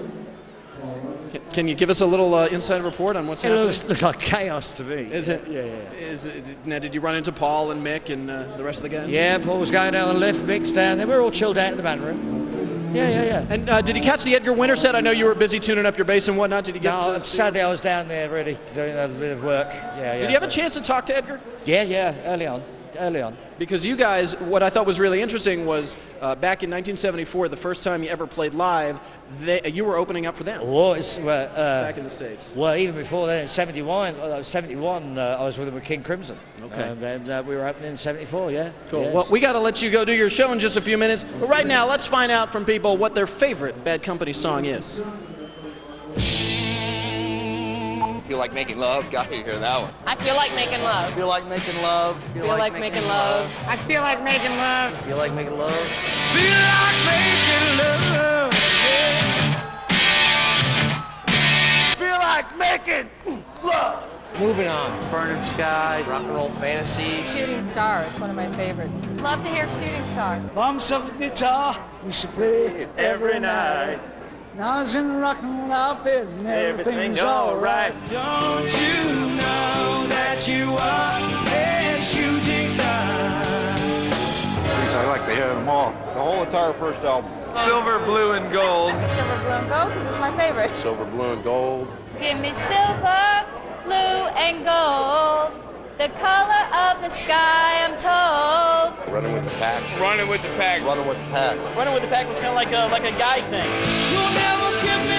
Can you give us a little inside report on what's happening? It looks like chaos to me. Is it? Yeah. Now, did you run into Paul and Mick and the rest of the guys? Yeah, Paul was going down the lift, Mick's down there. We're all chilled out in the band room. Yeah. And did you catch the Edgar Winter set? I know you were busy tuning up your bass and whatnot. Did you get No, sadly I was down there really doing a bit of work. Yeah. Did you have a chance to talk to Edgar? Yeah, early on. Because you guys, what I thought was really interesting was back in 1974, the first time you ever played live, you were opening up for them. Back in the States. Well, even before then, in 71, I was with them with King Crimson. Okay. And then we were opening in 74, yeah. Cool. Yeah. Well, we got to let you go do your show in just a few minutes. But right now, let's find out from people what their favorite Bad Company song is. Feel like making love. Got to hear that one. I feel like making love. Feel like making love. Feel like making love. I feel like making love. Feel like making love. Feel like making love. Feel like making love. Moving on. Burning Sky, Rock and Roll Fantasy. Shooting Star, it's one of my favorites. Love to hear Shooting Star. Bumps of the guitar, we used to play it every night. Now I was in rock and roll outfit and everything's alright. Don't you know that you are a shooting star? I like to hear them all. The whole entire first album. Silver, blue, and gold. Silver, blue, and gold, because it's my favorite. Silver, blue, and gold. Give me silver, blue, and gold. The color of the sky, I'm told. Running with the pack. Running with the pack. Running with the pack. Running with the pack was kind of like a guy thing. You'll never give me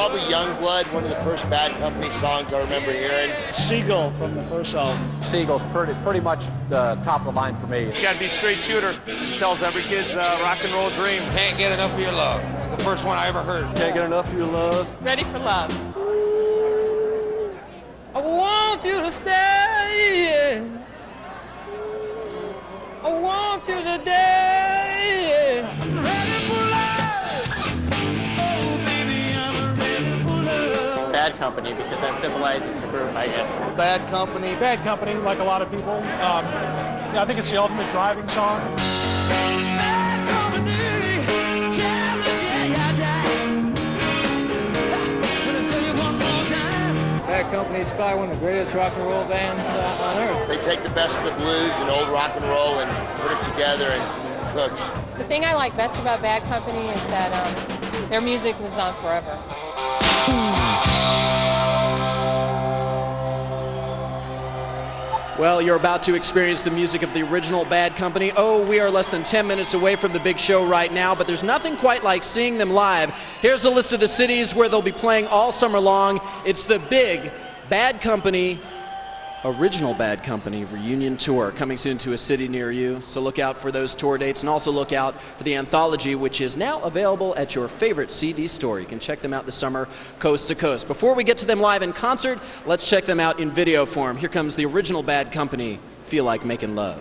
Probably Youngblood, one of the first Bad Company songs I remember hearing. Seagull from the first album. Seagull's pretty much the top of the line for me. It's got to be straight shooter. It tells every kid's rock and roll dream. Can't get enough of your love. It's the first one I ever heard. Can't get enough of your love. Ready for love. I want you to stay. I want you today. Ready for love. Oh, baby, I'm ready for love. Bad Company, because that symbolizes the group, I guess. Bad Company. Bad Company, like a lot of people. Yeah, I think it's the ultimate driving song. Bad company. Bad Company is probably one of the greatest rock and roll bands on earth. They take the best of the blues and old rock and roll and put it together and cooks. The thing I like best about Bad Company is that their music lives on forever. Well, you're about to experience the music of the original Bad Company. Oh, we are less than 10 minutes away from the big show right now, but there's nothing quite like seeing them live. Here's a list of the cities where they'll be playing all summer long. It's the big Bad Company, original Bad Company reunion tour coming soon to a city near you. So look out for those tour dates, and also look out for the anthology, which is now available at your favorite CD store. You can check them out this summer, coast to coast. Before we get to them live in concert, let's check them out in video form. Here comes the original Bad Company, Feel Like Making Love.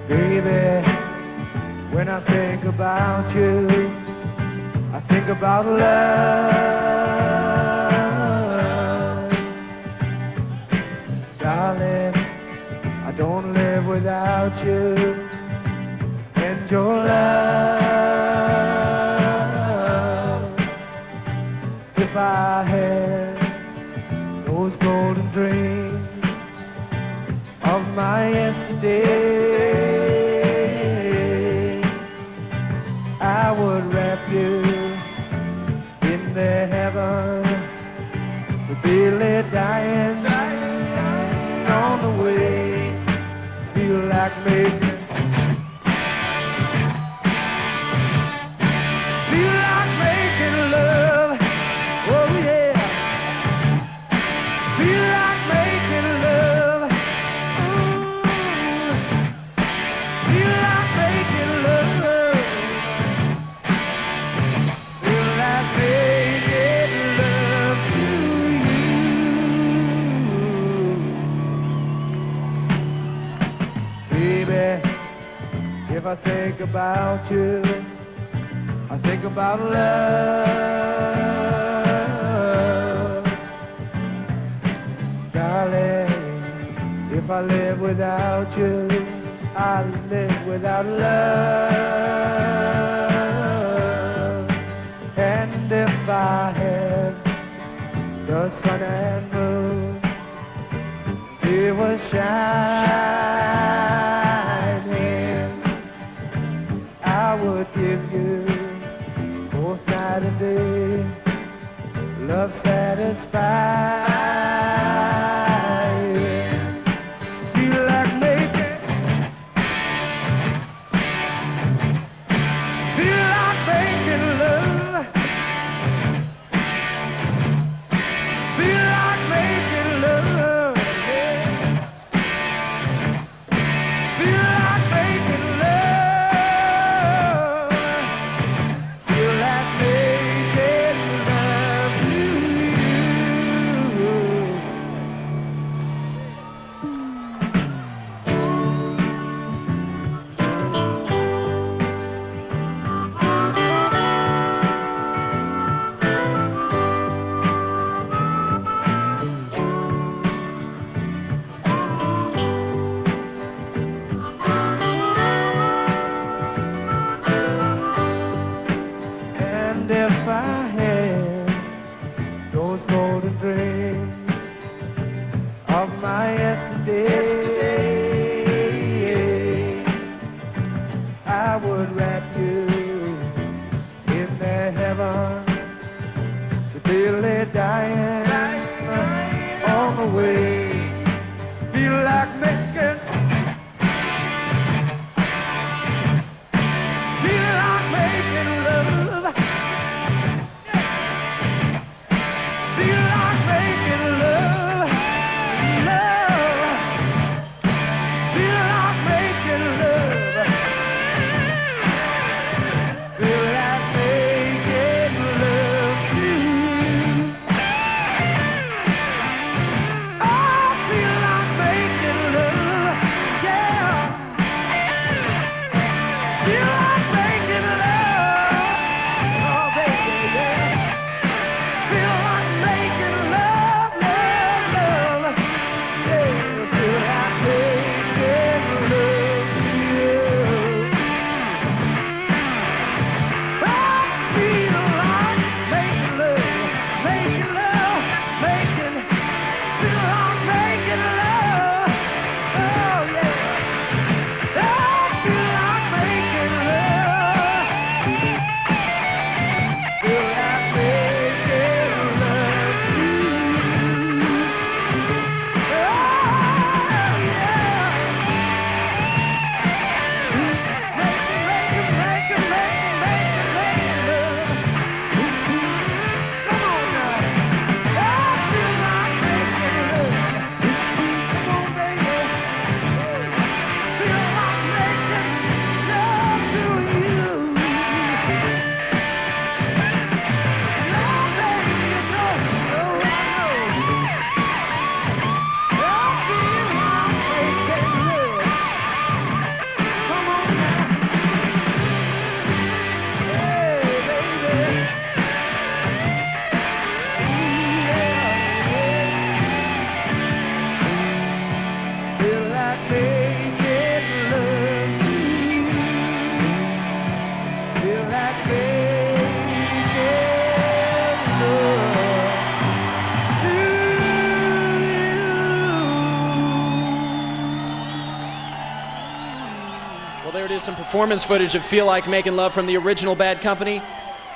Baby, when I think about you, I think about love. Darling, I don't live without you and your love. If I had those golden dreams of my yesterday, I would wrap you in their heaven, but they lay dying on the way. Feel like making love. Oh yeah. Feel like making love. Feel like making love. Feel like making love to you. Baby, if I think about you, I think about love. Darling, if I live without you, I live without love. And if I had the sun and moon, it was shining, I would give you both night and day, love satisfied. Feel like making, feel like making love. Feel like making love, yeah. Feel like making love. Feel like making love to you. feel like making love to you. Well, there it is, some performance footage of Feel Like Making Love from the original Bad Company.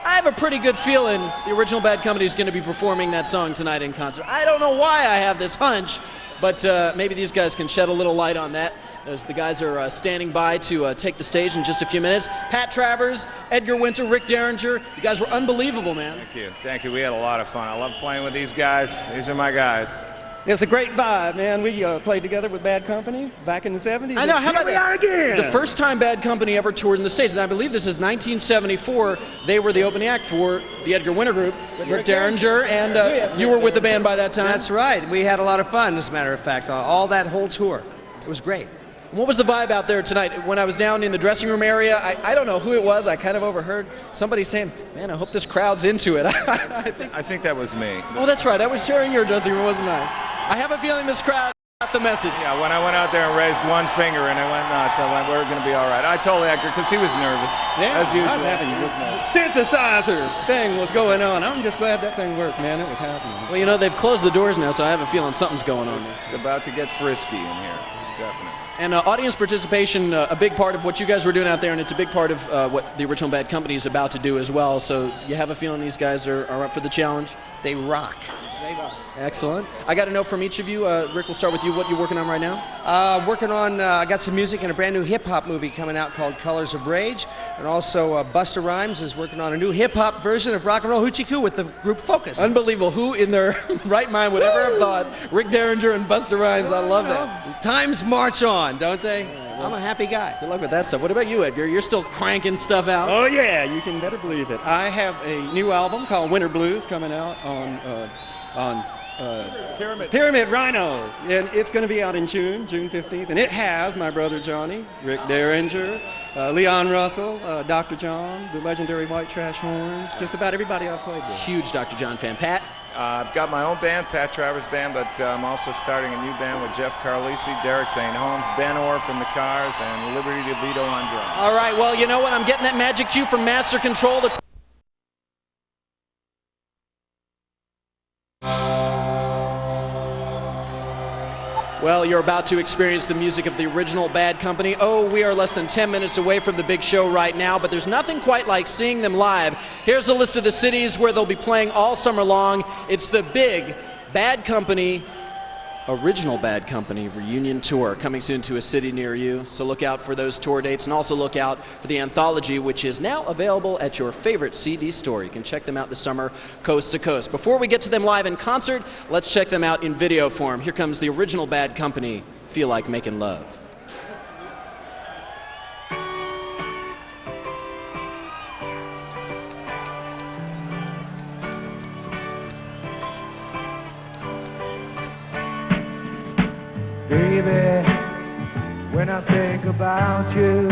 I have a pretty good feeling the original Bad Company is going to be performing that song tonight in concert. I don't know why I have this hunch, but maybe these guys can shed a little light on that as the guys are standing by to take the stage in just a few minutes. Pat Travers, Edgar Winter, Rick Derringer, you guys were unbelievable, man. Thank you. Thank you. We had a lot of fun. I love playing with these guys. These are my guys. It's a great vibe, man. We played together with Bad Company back in the 70s. I know, how about we are again? The first time Bad Company ever toured in the States, and I believe this is 1974, they were the opening act for the Edgar Winter Group, Rick Derringer, and you were with the band by that time? That's right. We had a lot of fun, as a matter of fact, all that whole tour. It was great. What was the vibe out there tonight? When I was down in the dressing room area, I don't know who it was, I kind of overheard somebody saying, man, I hope this crowd's into it. I think that was me. Oh, that's right. I was sharing your dressing room, wasn't I? I have a feeling this crowd got the message. Yeah, when I went out there and raised one finger and I went nuts, I went, we're going to be all right. I told Edgar, because he was nervous, as usual. I was having synthesizer thing was going on. I'm just glad that thing worked, man. It was happening. Well, you know, they've closed the doors now, so I have a feeling something's going on. It's about to get frisky in here, definitely. And audience participation, a big part of what you guys were doing out there, and it's a big part of what the original Bad Company is about to do as well. So you have a feeling these guys are up for the challenge? They rock. They rock. Excellent. I got to know from each of you, Rick, we'll start with you, what you're working on right now? Working on, I got some music in a brand new hip-hop movie coming out called Colors of Rage. And also Busta Rhymes is working on a new hip-hop version of Rock and Roll Hoochie Coo with the group Focus. Unbelievable. Who in their right mind would ever have thought Rick Derringer and Busta Rhymes? I love that. Times march on, don't they? I'm a happy guy. Good luck with that stuff. What about you, Edgar? You're still cranking stuff out. Oh, yeah. You can better believe it. I have a new album called Winter Blues coming out on Pyramid Rhino, and it's going to be out in June 15th, and it has my brother Johnny, Rick Derringer, Leon Russell, Dr. John, the legendary White Trash Horns, just about everybody I've played with. Huge Dr. John fan. Pat? I've got my own band, Pat Travers Band, but I'm also starting a new band with Jeff Carlisi, Derek St. Holmes, Ben Orr from the Cars, and Liberty DeVito on drums. All right, well, you know what? I'm getting that magic cue from Master Control to... Well, you're about to experience the music of the original Bad Company. Oh, we are less than 10 minutes away from the big show right now, but there's nothing quite like seeing them live. Here's a list of the cities where they'll be playing all summer long. It's the big Bad Company, original Bad Company reunion tour coming soon to a city near you. So look out for those tour dates, and also look out for the anthology, which is now available at your favorite CD store. You can check them out this summer, coast to coast. Before we get to them live in concert, let's check them out in video form. Here comes the original Bad Company, Feel Like Making Love. Baby, when I think about you,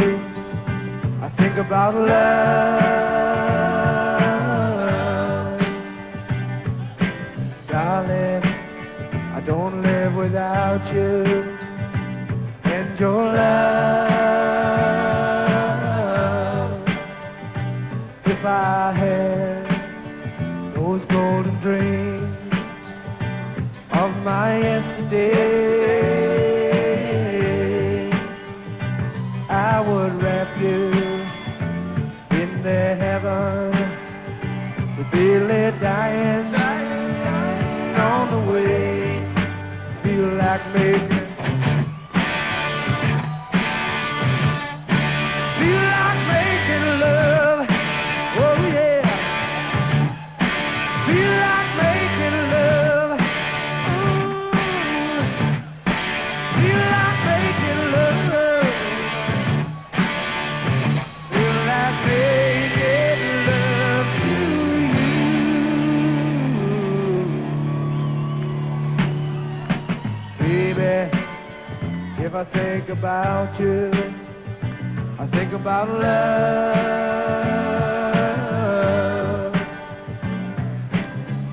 I think about love. Darling, I don't live without you and your love. If I had those golden dreams of my yesterday, I would wrap you in their heaven, but they lay dying on the way. Feel like making love. Oh yeah. Feel like making love. Feel like making love. Feel like making love to you. Baby, if I think about you, I think about love.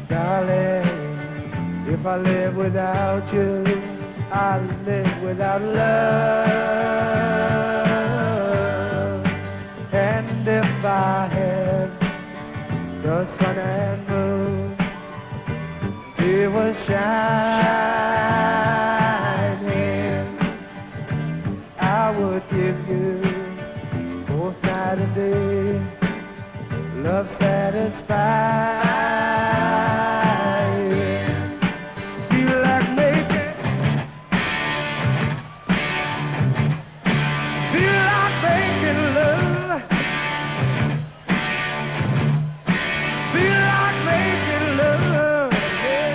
Darling, if I live without you, I live without love. And if I I had the sun and moon, it was shining, I would give you both night and day, love satisfying. Feel like making, feel like making love, feel like making love, yeah.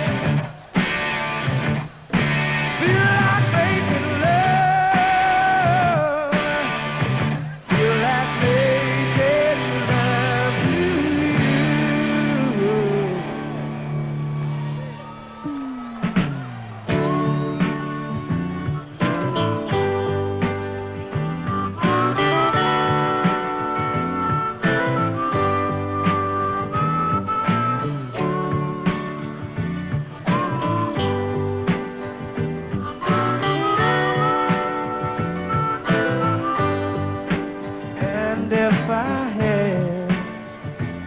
Feel like making love, feel like making love to you. And if I had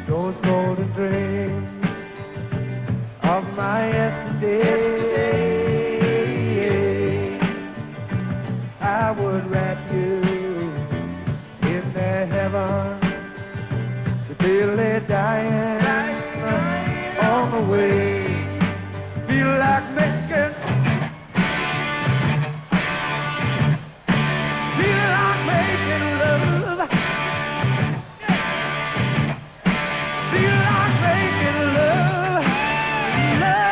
those golden dreams of my yesterday, I would wrap you in their heaven, but they lay dying on the way. Feel like making, feel like making love. Feel like making love, love.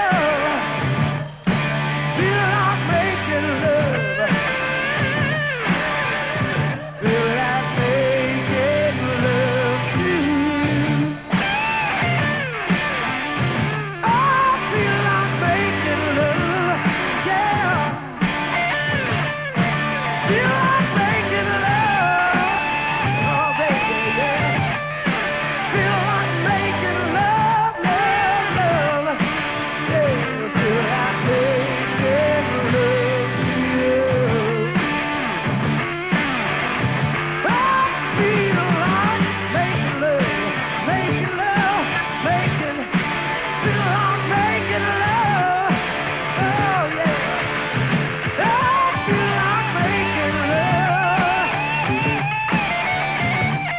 Feel like making love. Feel like making love to you. Oh, feel like making love, yeah. Feel like making love, oh baby, yeah. Feel like making love, love, love. Yeah, feel like making love to you. I feel like making love, making love, making. Feel like making love, oh yeah. I feel like making love.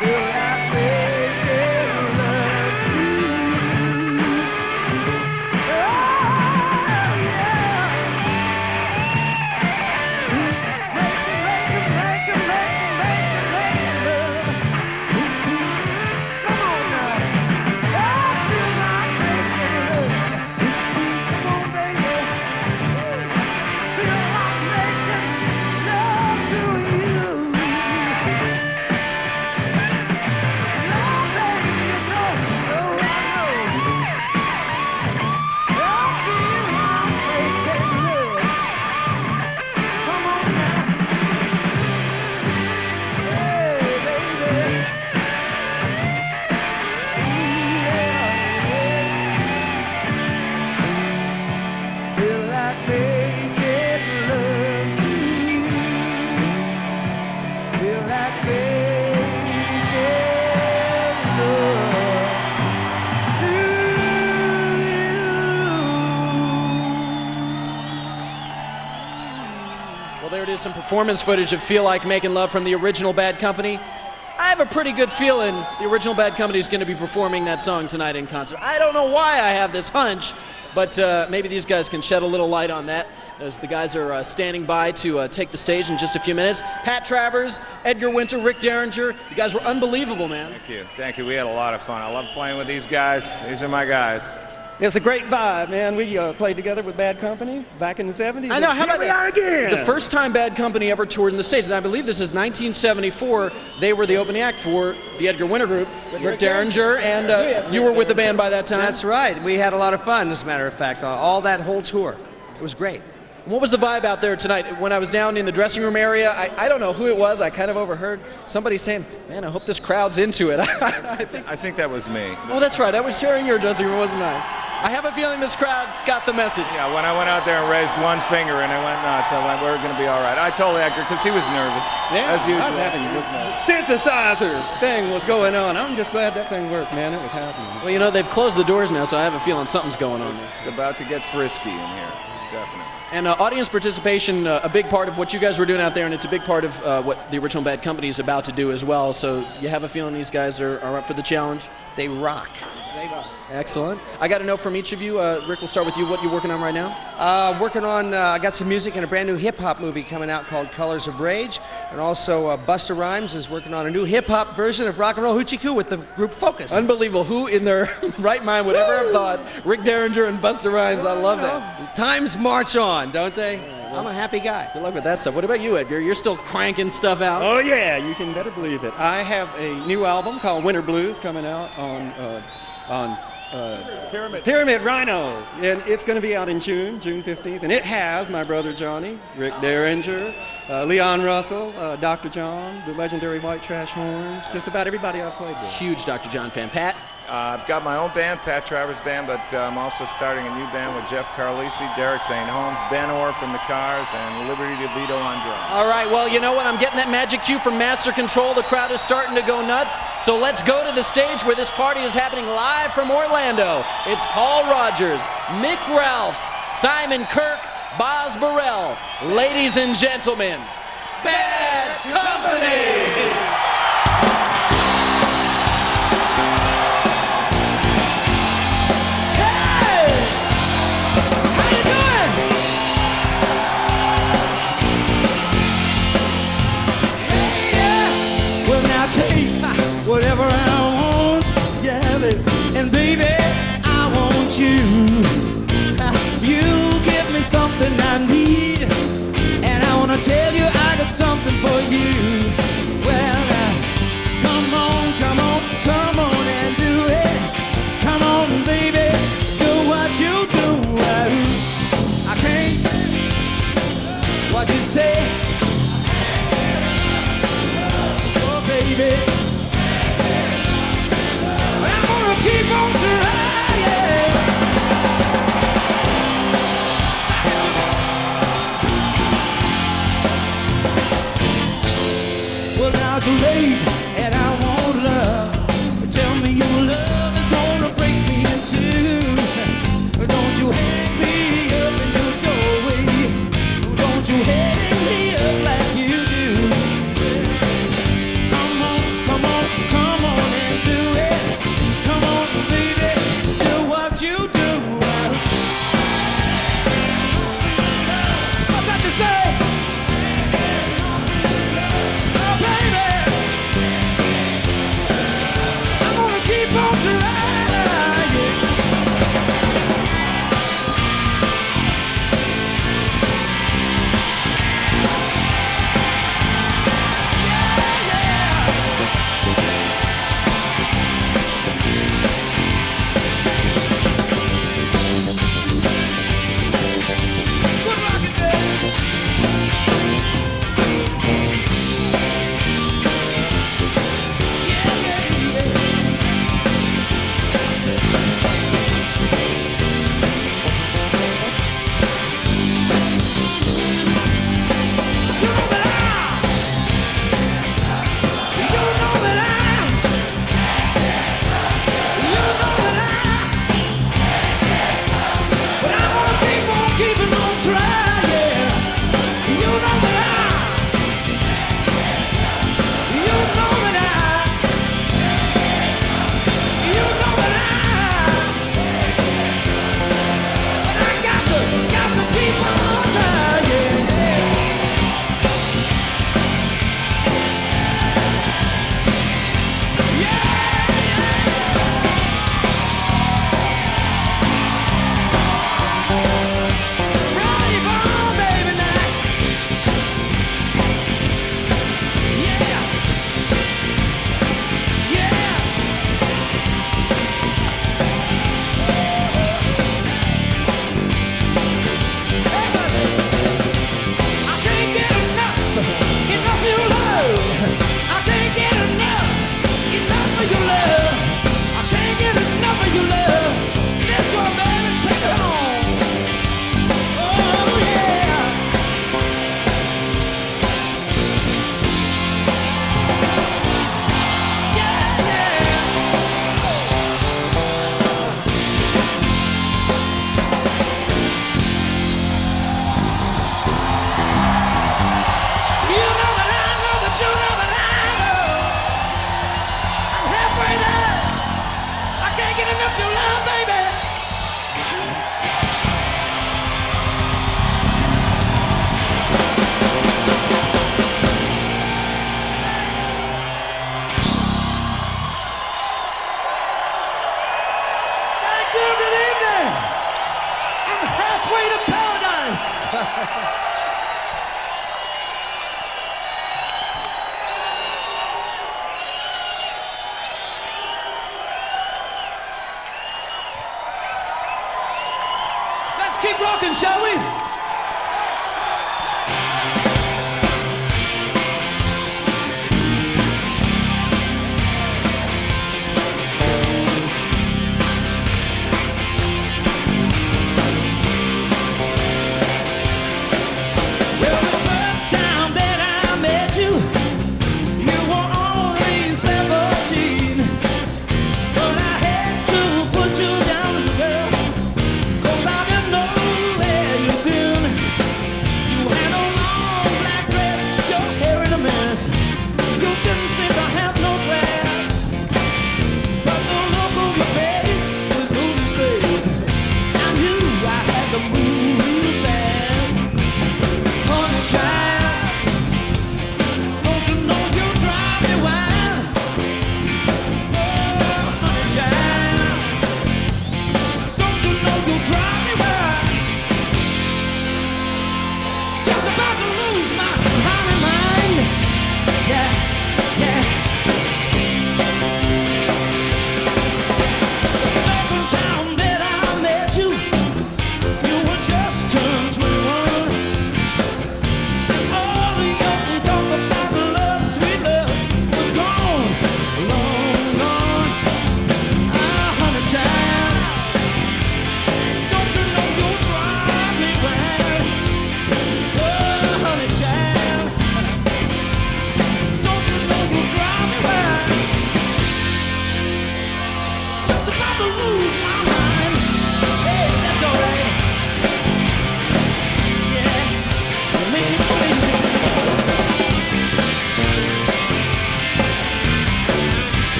Feel like making love to you. Oh yeah. Making love. Come on now. I feel like making love. Come on, baby. Feel like making love to you. Love, baby, you know, I know. I feel like making love. Come on now. Hey, baby. Feel like making love to you. Feel like making love to Well, there it is, some performance footage of Feel Like Making Love from the original Bad Company. I have a pretty good feeling the original Bad Company is going to be performing that song tonight in concert. I don't know why I have this hunch, but maybe these guys can shed a little light on that, as the guys are standing by to take the stage in just a few minutes. Pat Travers, Edgar Winter, Rick Derringer, you guys were unbelievable, man. Thank you. Thank you. We had a lot of fun. I love playing with these guys. These are my guys. It's a great vibe, man. We played together with Bad Company back in the 70s. I know, how about we are again? The first time Bad Company ever toured in the States, and I believe this is 1974, they were the opening act for the Edgar Winter Group, Rick Derringer, and you were with the band by that time? That's right. We had a lot of fun, as a matter of fact, all that whole tour. It was great. What was the vibe out there tonight? When I was down in the dressing room area, I don't know who it was, I kind of overheard somebody saying, man, I hope this crowd's into it. I think that was me. Oh, that's right, I was sharing your dressing room, wasn't I? I have a feeling this crowd got the message. Yeah, when I went out there and raised one finger and I went nuts, I went, we're going to be all right. I told Edgar because he was nervous, as usual. I was having synthesizer thing was going on. I'm just glad that thing worked, man. It was happening. Well, you know, they've closed the doors now, so I have a feeling something's going on. It's about to get frisky in here, definitely. And audience participation, a big part of what you guys were doing out there, and it's a big part of what the Original Bad Company is about to do as well. So you have a feeling these guys are up for the challenge? They rock. They rock. Excellent. I got to know from each of you, Rick, we'll start with you, what you're working on right now? Working on, I got some music in a brand new hip-hop movie coming out called Colors of Rage. And also Busta Rhymes is working on a new hip-hop version of Rock and Roll Hoochie Coo with the group Focus. Unbelievable. Who in their right mind would ever have thought Rick Derringer and Busta Rhymes? I love that. Times march on, don't they? I'm a happy guy. Good luck with that stuff. What about you, Edgar? You're still cranking stuff out. Oh, yeah. You can better believe it. I have a new album called Winter Blues coming out on Pyramid Rhino, and it's going to be out in June 15th, and it has my brother Johnny, Rick Derringer, Leon Russell, Dr. John, the legendary White Trash Horns, just about everybody I've played with. Huge Dr. John fan. Pat? I've got my own band, Pat Travers Band, but I'm also starting a new band with Jeff Carlisi, Derek St. Holmes, Ben Orr from the Cars, and Liberty DeVito on drums. All right, well, you know what? I'm getting that magic cue from Master Control. The crowd is starting to go nuts. So let's go to the stage where this party is happening live from Orlando. It's Paul Rodgers, Mick Ralphs, Simon Kirke, Boz Burrell. Ladies and gentlemen, Bad Company! Whatever I want, yeah, baby. And baby, I want you. You give me something I need, and I wanna tell you I got something for you. Well, come on, come on, come on and do it. Come on, baby, do what you do. I can't. What you say? Oh, baby. Keep on trying. Well, now it's late and I want love. Tell me your love is gonna break me in two. Don't you hang me up in your doorway. Don't you hang me up like you do. Come on, come on, come on and do it. Come on, baby, do what you do. What's that you say? Oh, baby, I'm gonna keep on trying. Let's keep rocking, shall we?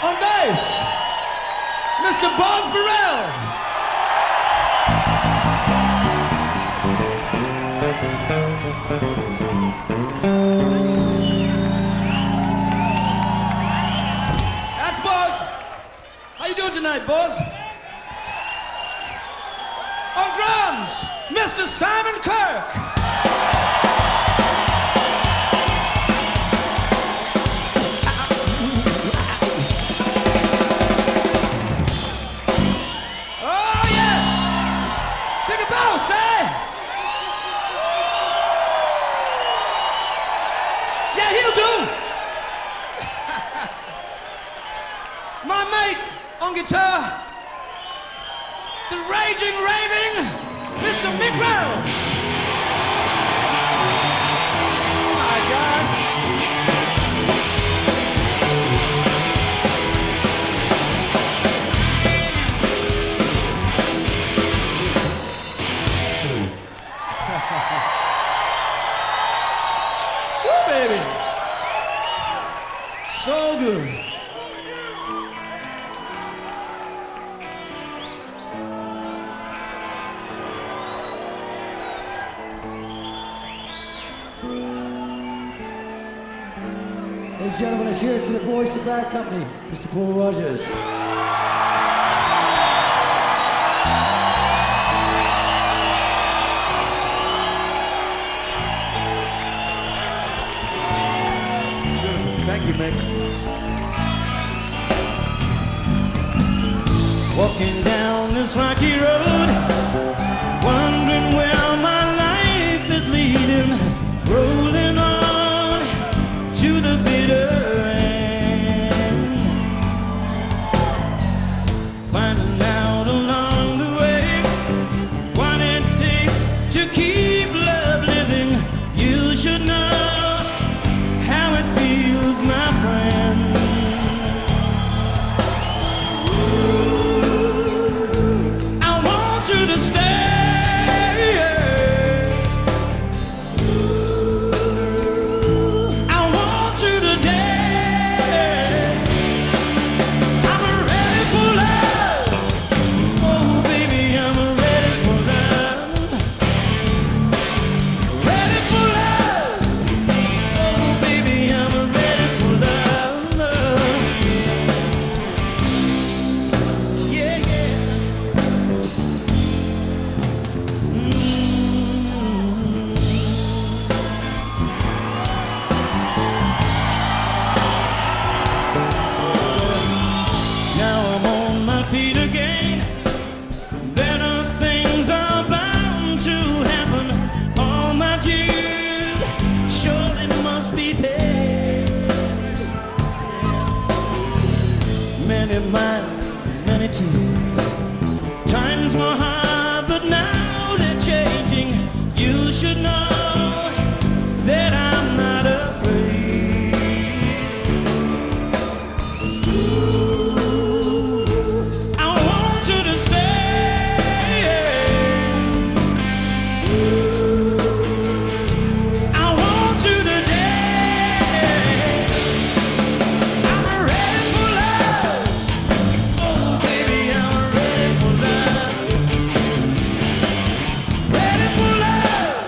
On bass, Mr. Boz Burrell. That's Boz. How you doing tonight, Boz? On drums, Mr. Simon Kirke. Oh yeah! Take a bounce, eh? Yeah, he'll do. My mate on guitar. The raging, raving, Mr. Mick Ralphs. Oh my God. Woo, baby. So good. Ladies and gentlemen, let's hear it for the voice of the bad company, Mr. Paul Rodgers. Thank you, Mick. Walking down this rocky road, wondering where my life is leading, rolling on to the bitter end, finding out along the way what it takes to keep love living. You should know how it feels, my friend. I want you to stay. I want you to dance. I'm ready for love. Oh, baby, I'm ready for love. Ready for love. Oh, baby, I'm ready for love. Yeah, yeah. Now I'm on my feet again. Better things are bound to happen. All my dues surely must be paid. Many miles, many tears. Times were hard, but now they're changing. You should know that I'm not afraid. I want you to stay. I want you to dance. I'm ready for love. Oh, baby, I'm ready for love. Ready for love.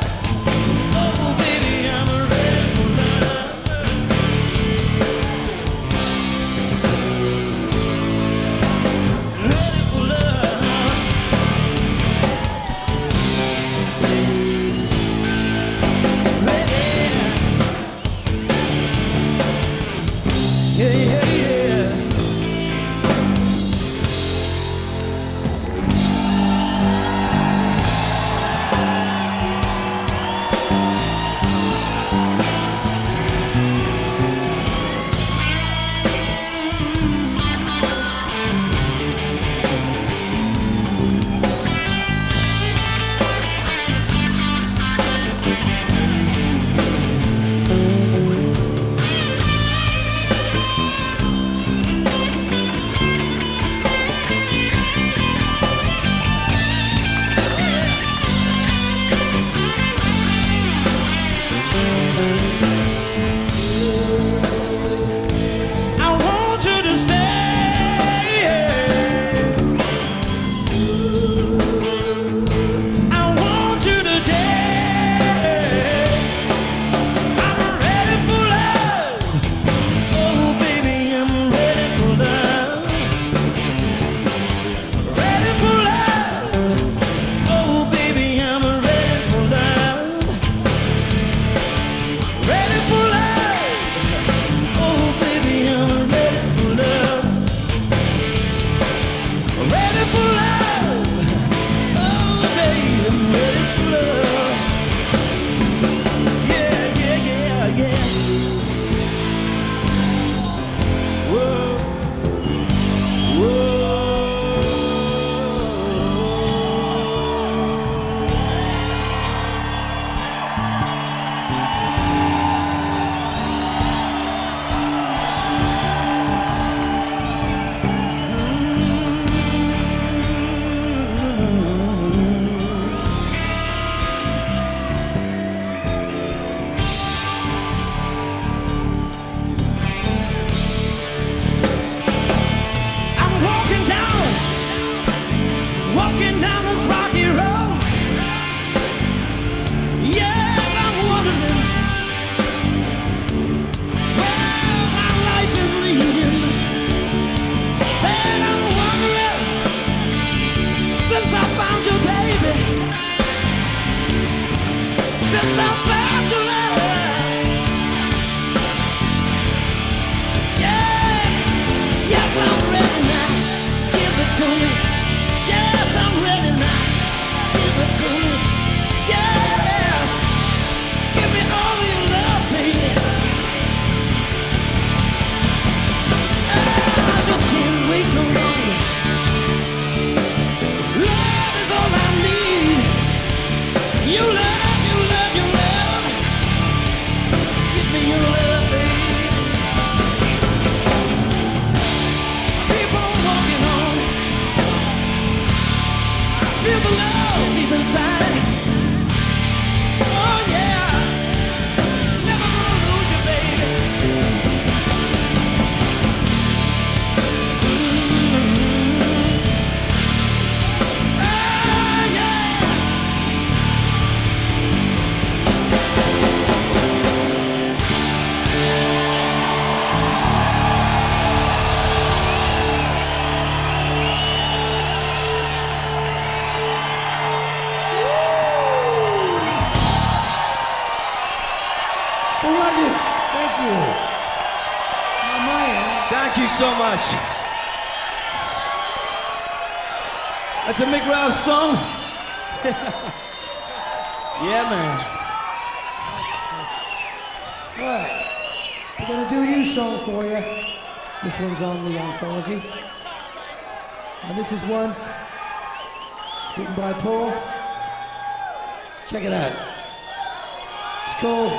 Thank you so much. That's a Mick Ralphs song. Yeah, man. All right. We're going to do a new song for you. This one's on the anthology. And this is one written by Paul. Check it out. It's called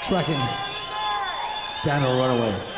Tracking Down a Runaway.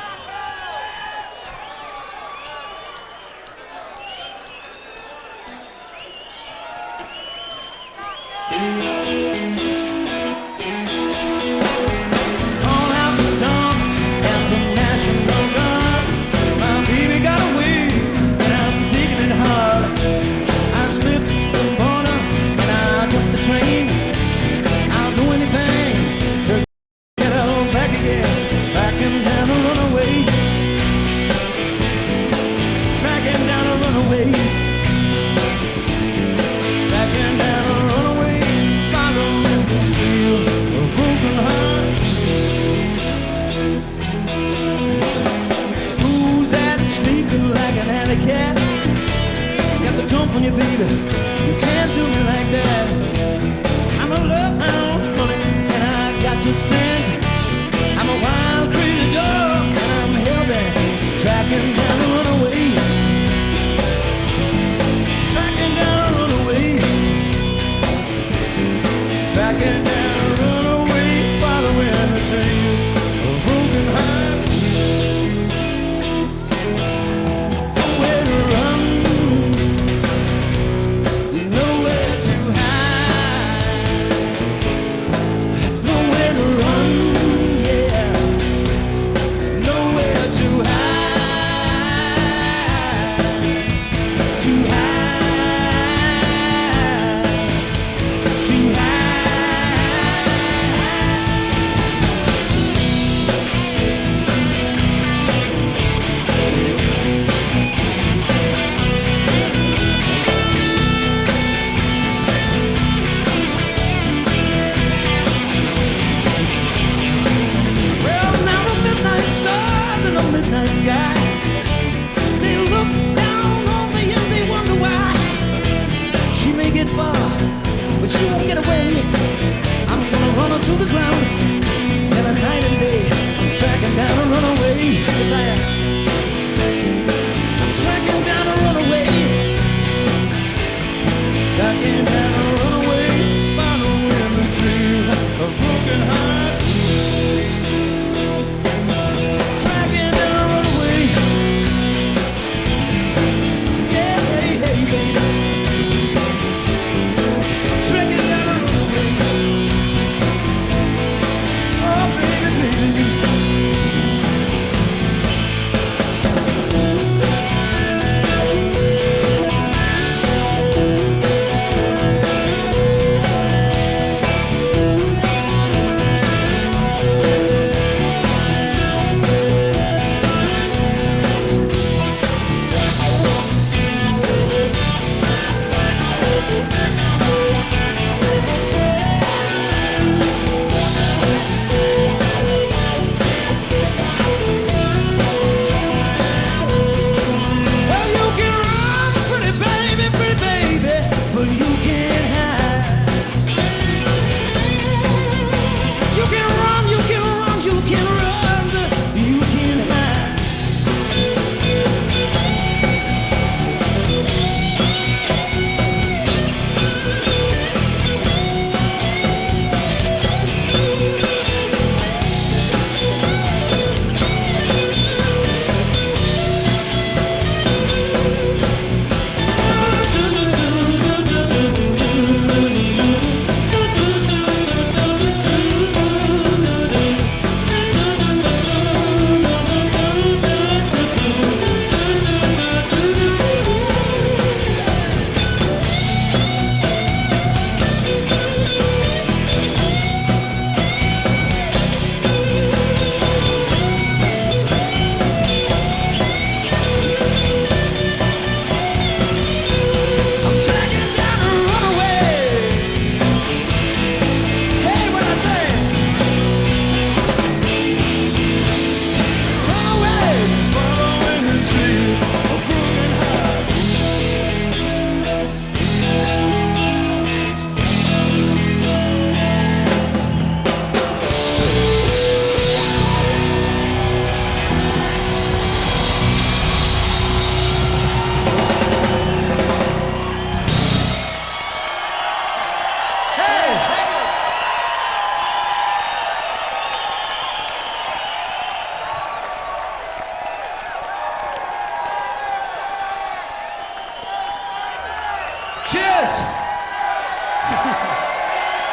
Cheers!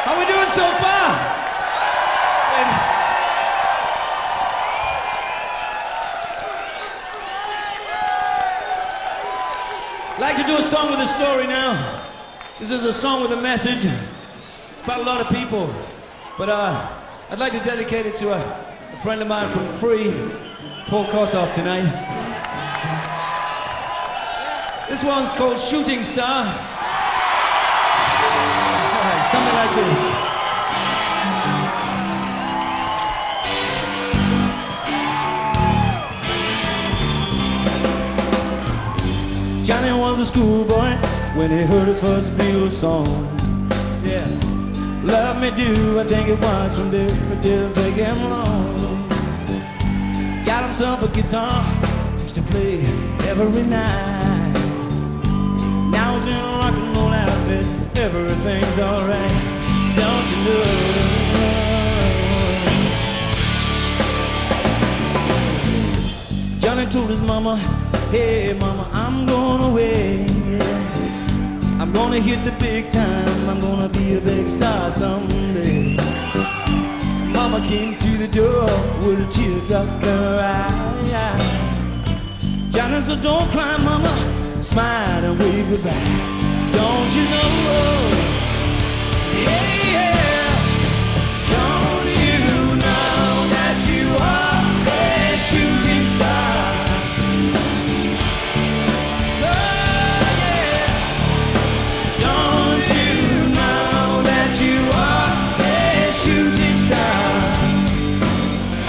How we doing so far? I'd like to do a song with a story now. This is a song with a message. It's about a lot of people, but I'd like to dedicate it to a friend of mine from Free, Paul Kossoff, tonight. This one's called Shooting Star. Something like this. Johnny was a schoolboy when he heard his first Beatles song. Yeah, love me do, I think it was from there, it didn't take him long. Got himself a guitar, used to play every night. Now he's in a rock and roll outfit, everything's alright, don't you know? Johnny told his mama, hey mama, I'm going away, yeah. I'm gonna hit the big time, I'm gonna be a big star someday. Mama came to the door with a teardrop in her eye. Johnny said, don't cry mama, smile and wave goodbye. Don't you know, yeah, yeah. Don't you know that you are a shooting star? Oh, yeah. Don't you know that you are a shooting star?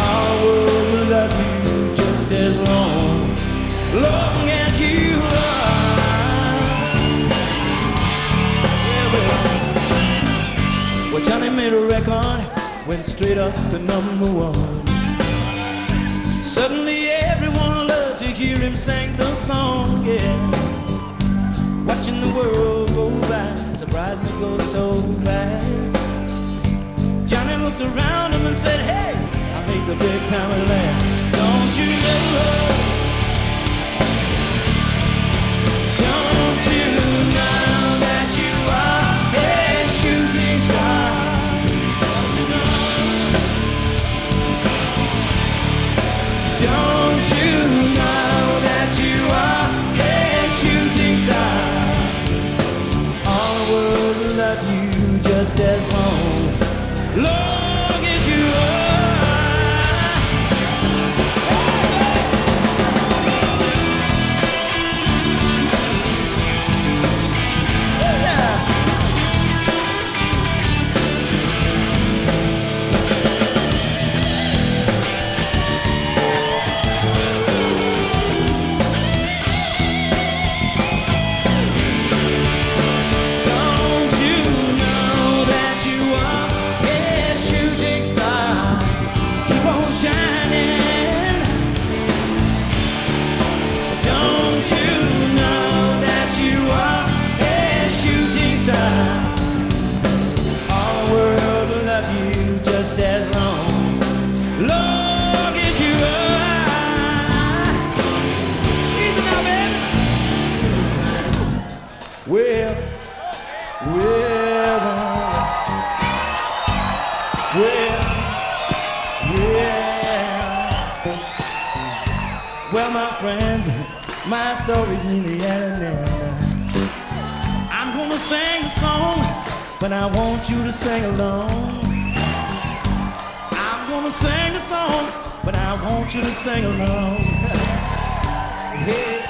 Our world will love you just as long as you are. Well, Johnny made a record, went straight up to #1. Suddenly everyone loved to hear him sing the song, yeah. Watching the world go by, surprised me go so fast. Johnny looked around him and said, hey, I made the big time at last. Don't you know? Don't you know that you are a shooting star? Don't you know? Don't you know that you are a shooting star? All the world will love you just as long as you are. Just as long as you are. Easy now, babies. Well, my friends, my story's nearly at an end. I'm gonna sing a song, but I want you to sing along. I'm gonna sing a song, but I want you to sing along. Hey,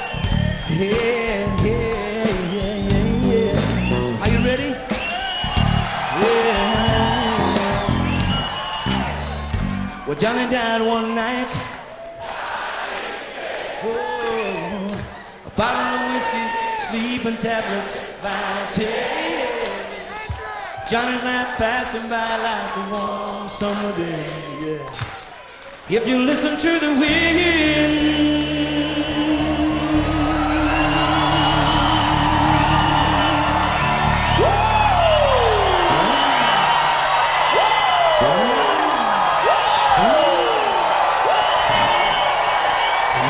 yeah, yeah, yeah, yeah, yeah. Are you ready? Yeah. Well, Johnny died one night. Oh, a bottle of whiskey, sleeping tablets by his head. Johnny's life passed him by like a warm summer day, yeah. If you listen to the wind,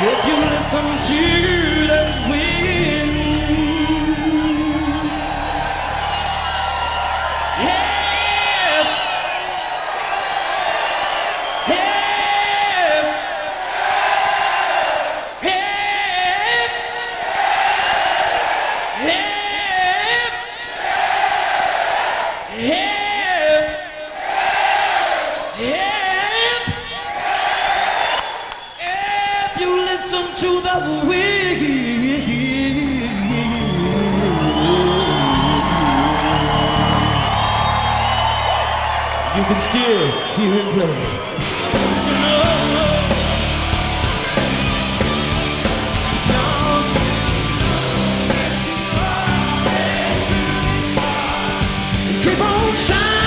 if you listen to the wind, listen to the wind, you can still hear it play. So keep on shining.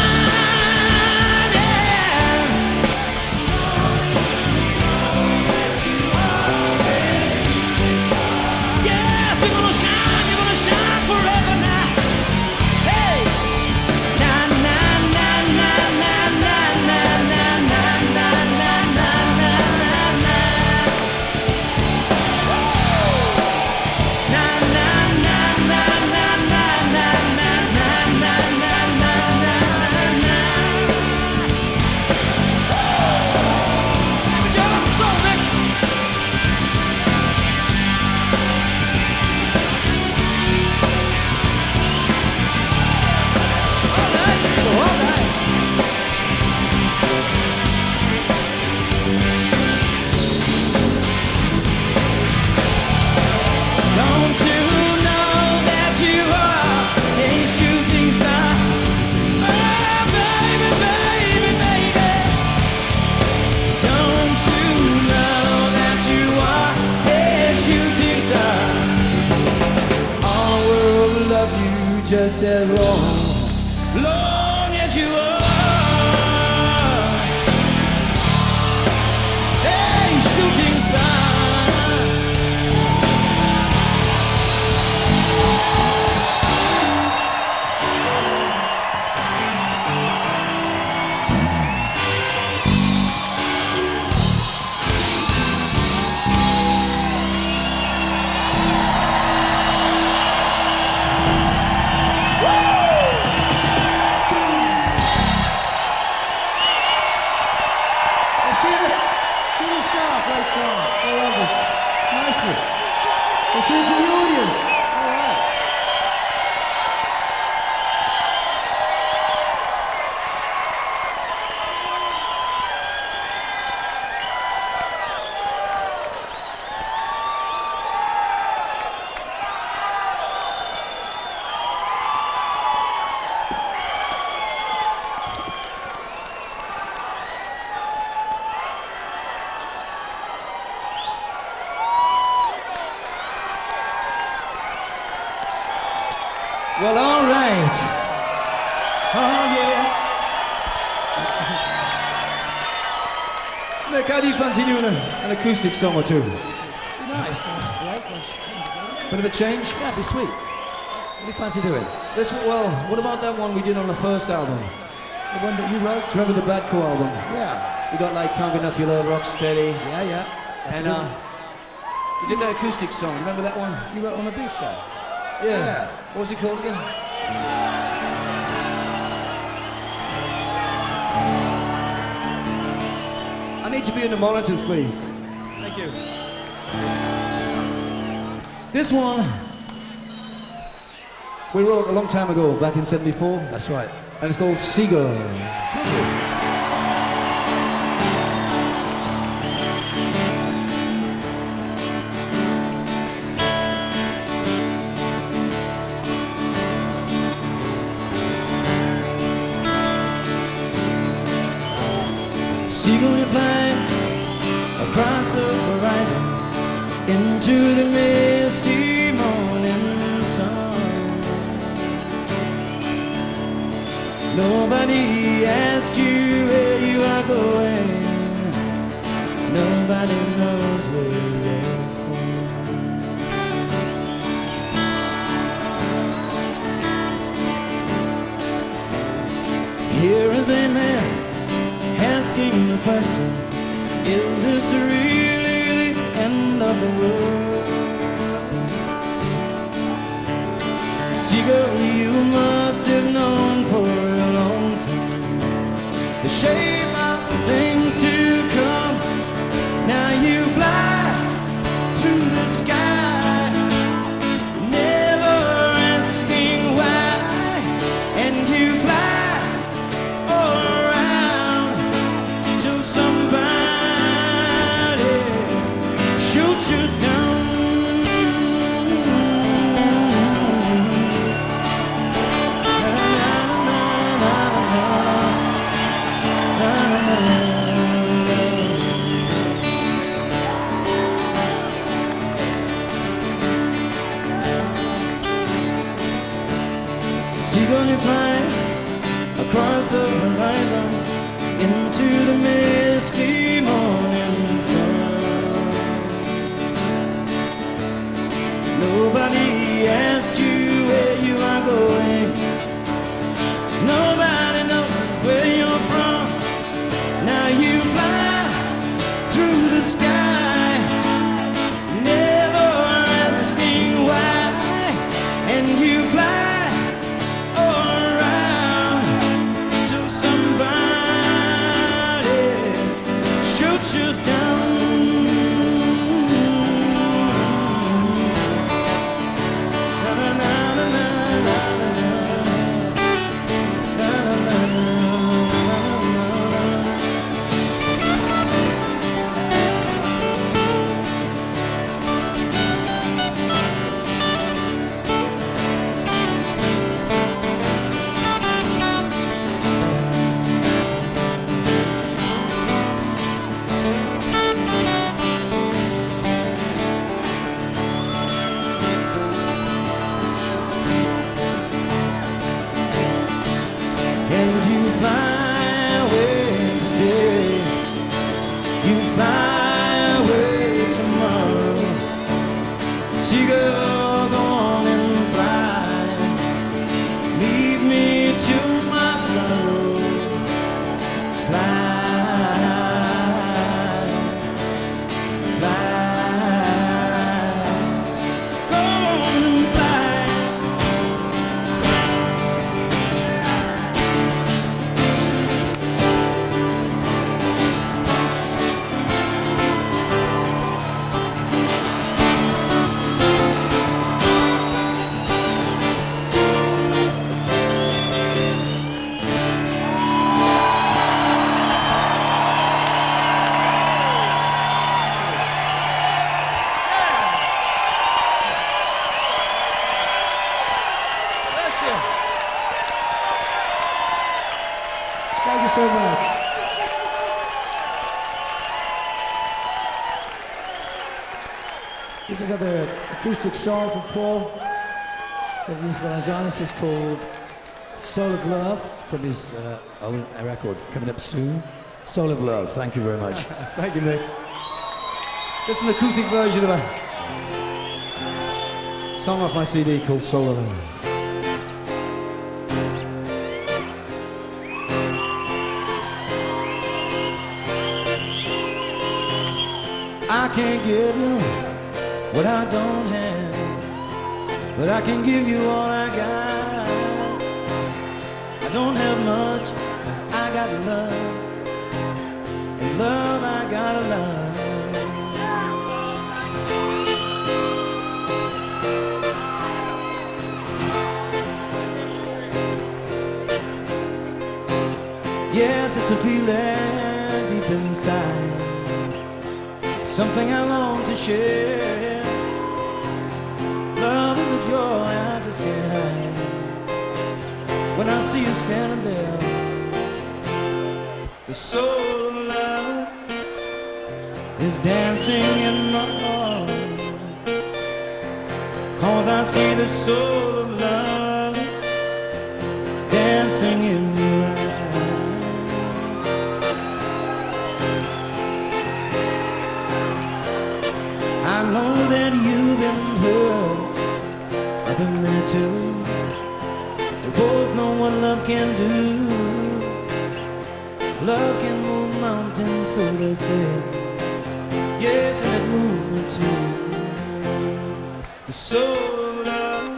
Yes, you're gonna shine forever now. Hey, na na na na na na na na na na na na na na. Na na na na na na na na na na na na. Don't you know that you are a shooting star? Oh, baby, baby, baby. Don't you know that you are a shooting star? All will love you just as long as you are a shooting star. Shooting star, great song. I love this. Nicely. Let's hear it from the audience. All right. Well, all right. Oh, yeah. Look, how do you fancy doing an acoustic song or two? Be nice. Great. Bit of a change? Yeah, be sweet. What do you fancy doing? This one, well, what about that one we did on the first album? The one that you wrote? Do you remember the Badco album? Yeah. We got like Can't Get Enough Your Love, Rock Steady. Yeah, yeah. And we did that acoustic song. Remember that one? You wrote on the beach there? Yeah. What was it called again? I need to be in the monitors, please. Thank you. This one we wrote a long time ago, back in '74. That's right. And it's called Seagull. Seagull, you're flying across the horizon into the misty morning sun. Nobody asked you where you are going. Nobody knows where you're from. Here is a man asking the question, is this really the end of the world? Seagull, you must have known for a long time the shape of the things to come. Now you fly through the sky, never asking why, and you fly all around till somebody shoots you down. Seagull flying across the horizon into the misty morning sun. Nobody asks you where you are going. Nobody knows where you're from. Now you fly through the sky, never asking why, and you fly you down. Thank you so much. This is another acoustic song from Paul that he's been on. This is called Soul of Love from his own record coming up soon. Soul of Love. Thank you very much. Thank you, Mick. This is an acoustic version of a song off my CD called Soul of Love. I can't give you what I don't have, but I can give you all I got. I don't have much, I got love, and love I gotta love. Yes, it's a feeling deep inside, something I long to share. Love is a joy I just can't hide. When I see you standing there, the soul of love is dancing in my heart. 'Cause I see the soul of love dancing in your eyes. I know that you've been hurt, I've been there too. We both know what love can do. Love can move mountains, so they say. Yes, and it moved me too. The soul of love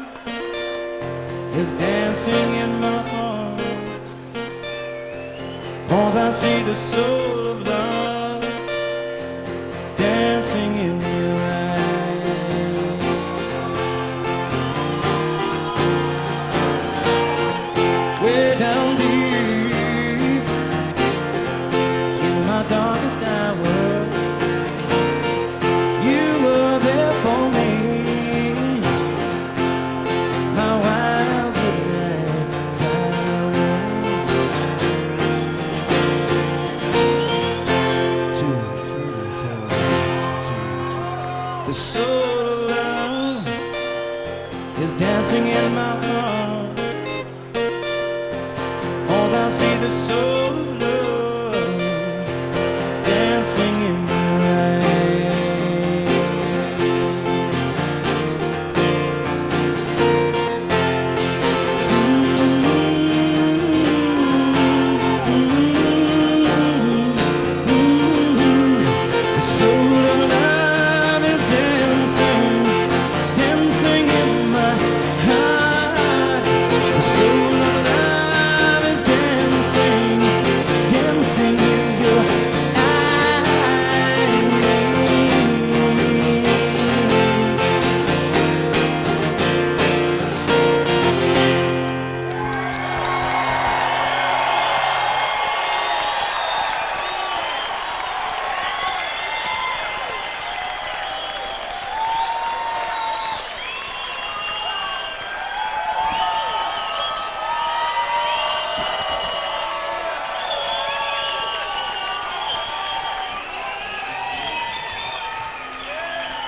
is dancing in my heart. 'Cause I see the soul of love dancing in your eyes. Way down deep in my darkest hour, you were The soul of love is dancing in my heart. 'Cause I see the soul of love dancing in my eyes. The soul of love is dancing, dancing in my heart. The soul of love is dancing, dancing in your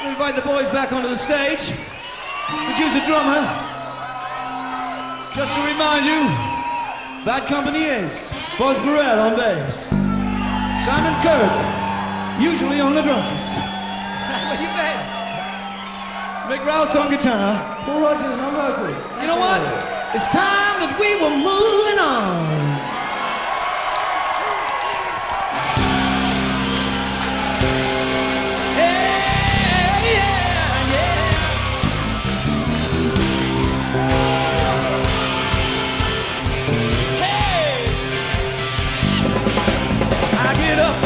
We invite the boys back onto the stage. Producer drummer. Just to remind you, Bad Company is Boz Burrell on bass, Simon Kirke, usually on the drums. What you bet? Mick Ralphs on guitar. Paul Rodgers on vocals. You know what? It's time that we were moving on.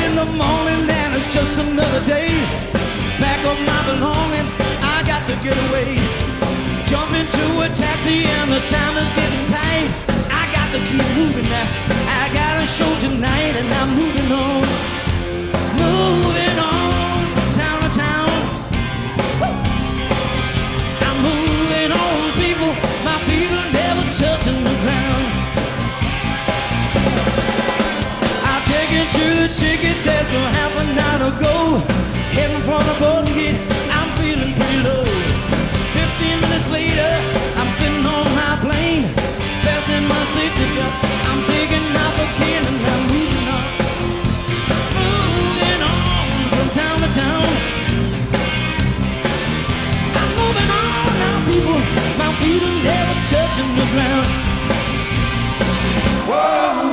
In the morning and it's just another day. Pack up my belongings, I got to get away. Jump into a taxi and the time is getting tight. I got to keep moving now. I got a show tonight and I'm moving on. Moving on from town to town. Woo! I'm moving on, people. My feet are never touching the ground. To the ticket desk a half an hour ago. Heading for the boarding gate, I'm feeling pretty low. 15 minutes later, I'm sitting on my plane, fastening my safety belt. I'm taking off again and I'm moving on. Moving on from town to town. I'm moving on now, people. My feet are never touching the ground. Whoa,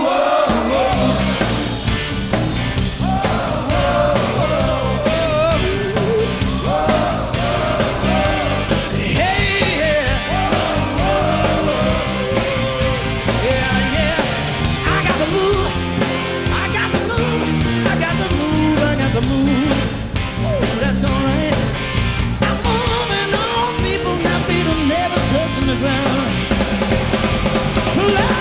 whoa, whoa. The move, that's alright. I'm moving on, people. My feet are never touching the ground. Fly.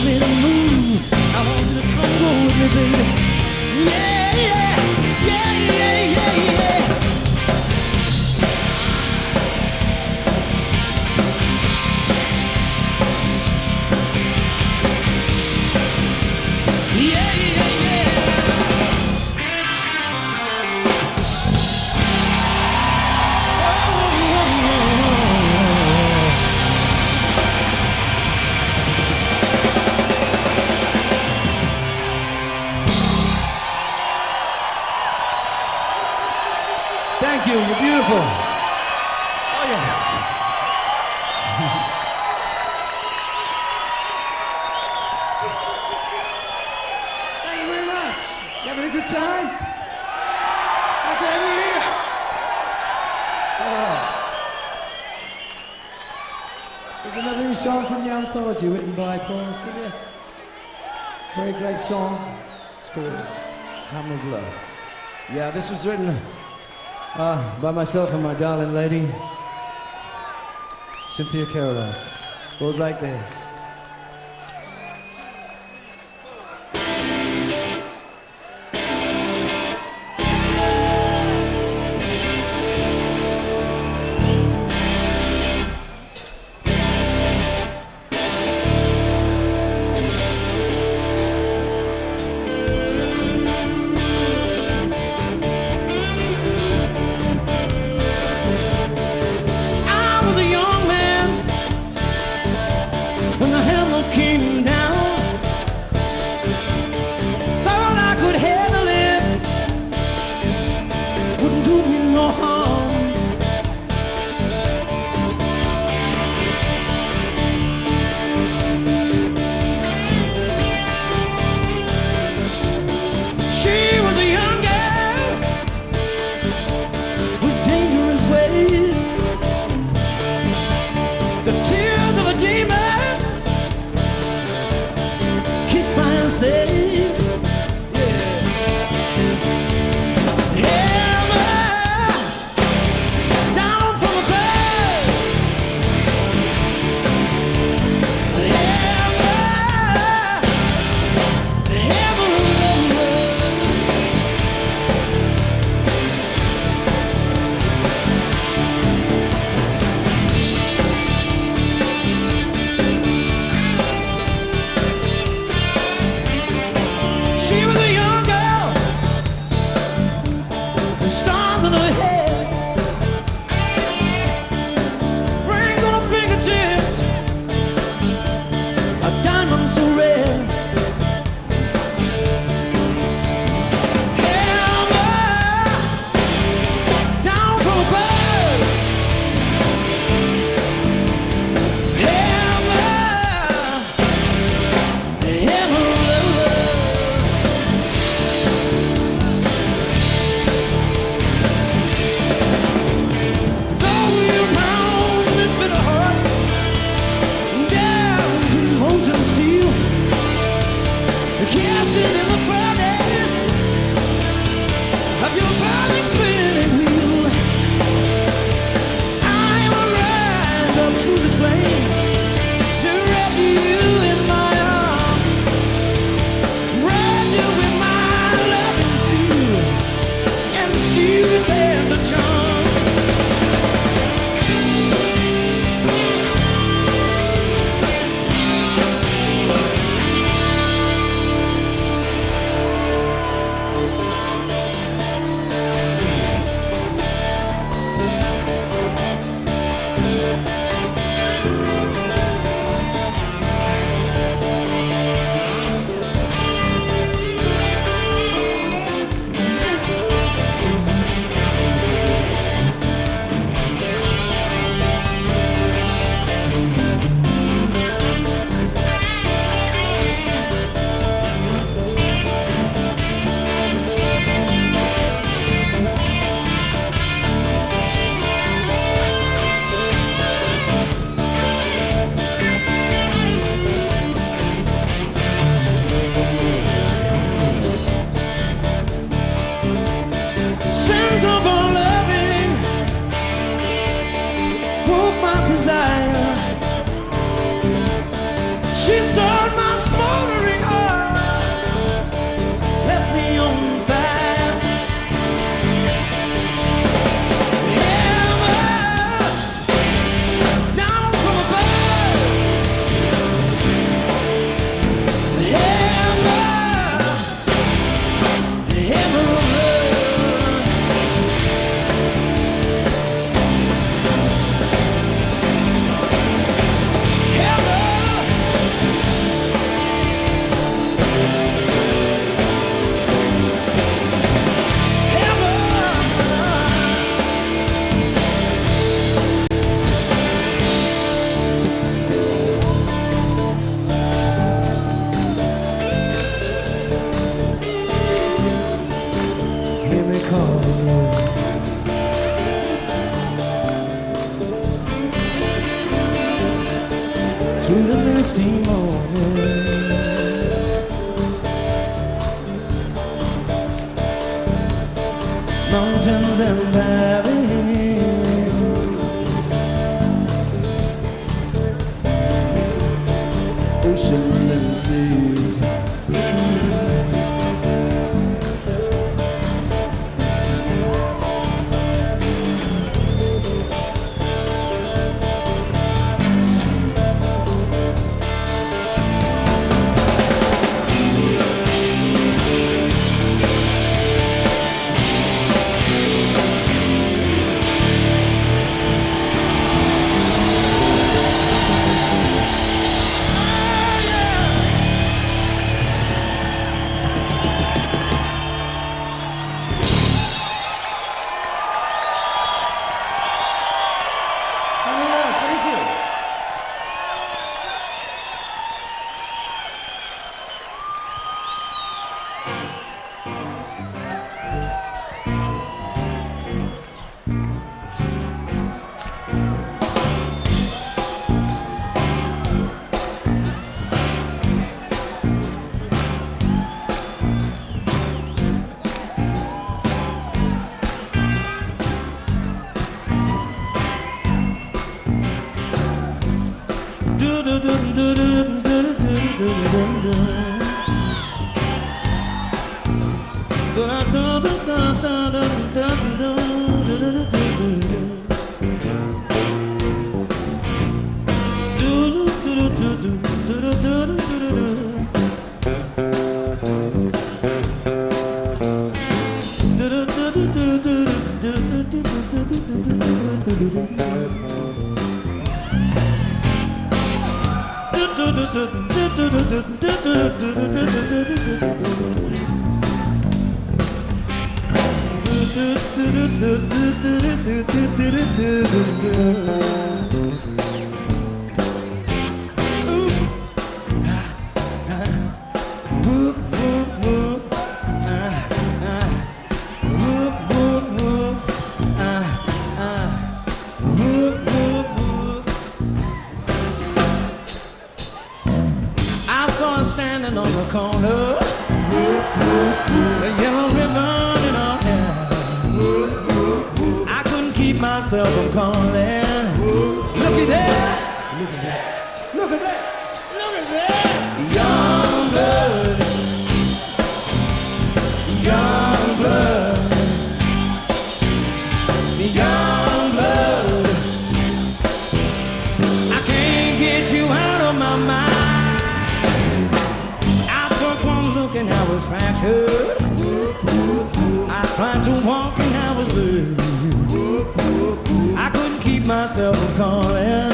Made a move. I want you to come go with me, baby. Yeah, yeah, yeah, yeah, yeah, yeah. Yeah, yeah, yeah. Thank you, you're beautiful. Oh, yes. Thank you very much. You having a good time? can you hear? There's another new song from the anthology written by Paul Filia. Very great song. It's called Hammer of Love. Yeah, this was written by myself and my darling lady, Cynthia Caroline. Goes like this. Hear me calling you. misty morning. Mountains and valleys, oceans and seas. Standing on the corner, the yellow ribbon in her hair. I couldn't keep myself from calling. Looky there, look at that, look at that, look at that. Young blood, young blood, young blood. I can't get you out of my mind. And I was fractured. I tried to walk and I was blue. I couldn't keep myself from calling.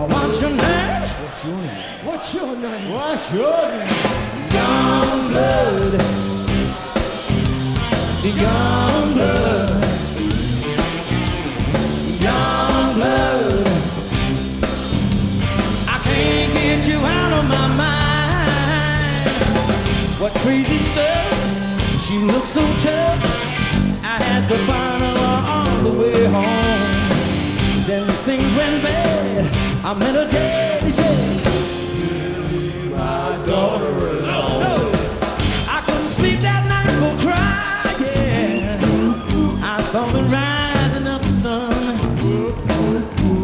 What's your name? What's your name? What's your name? What's your name? Young blood. Young blood. Young blood. I can't get you out of my mind. What crazy stuff, she looked so tough. I had to find her on the way home. Then things went bad, I met her dad, he said, my daughter alone. No, I couldn't sleep that night for crying. I saw the rising of the sun,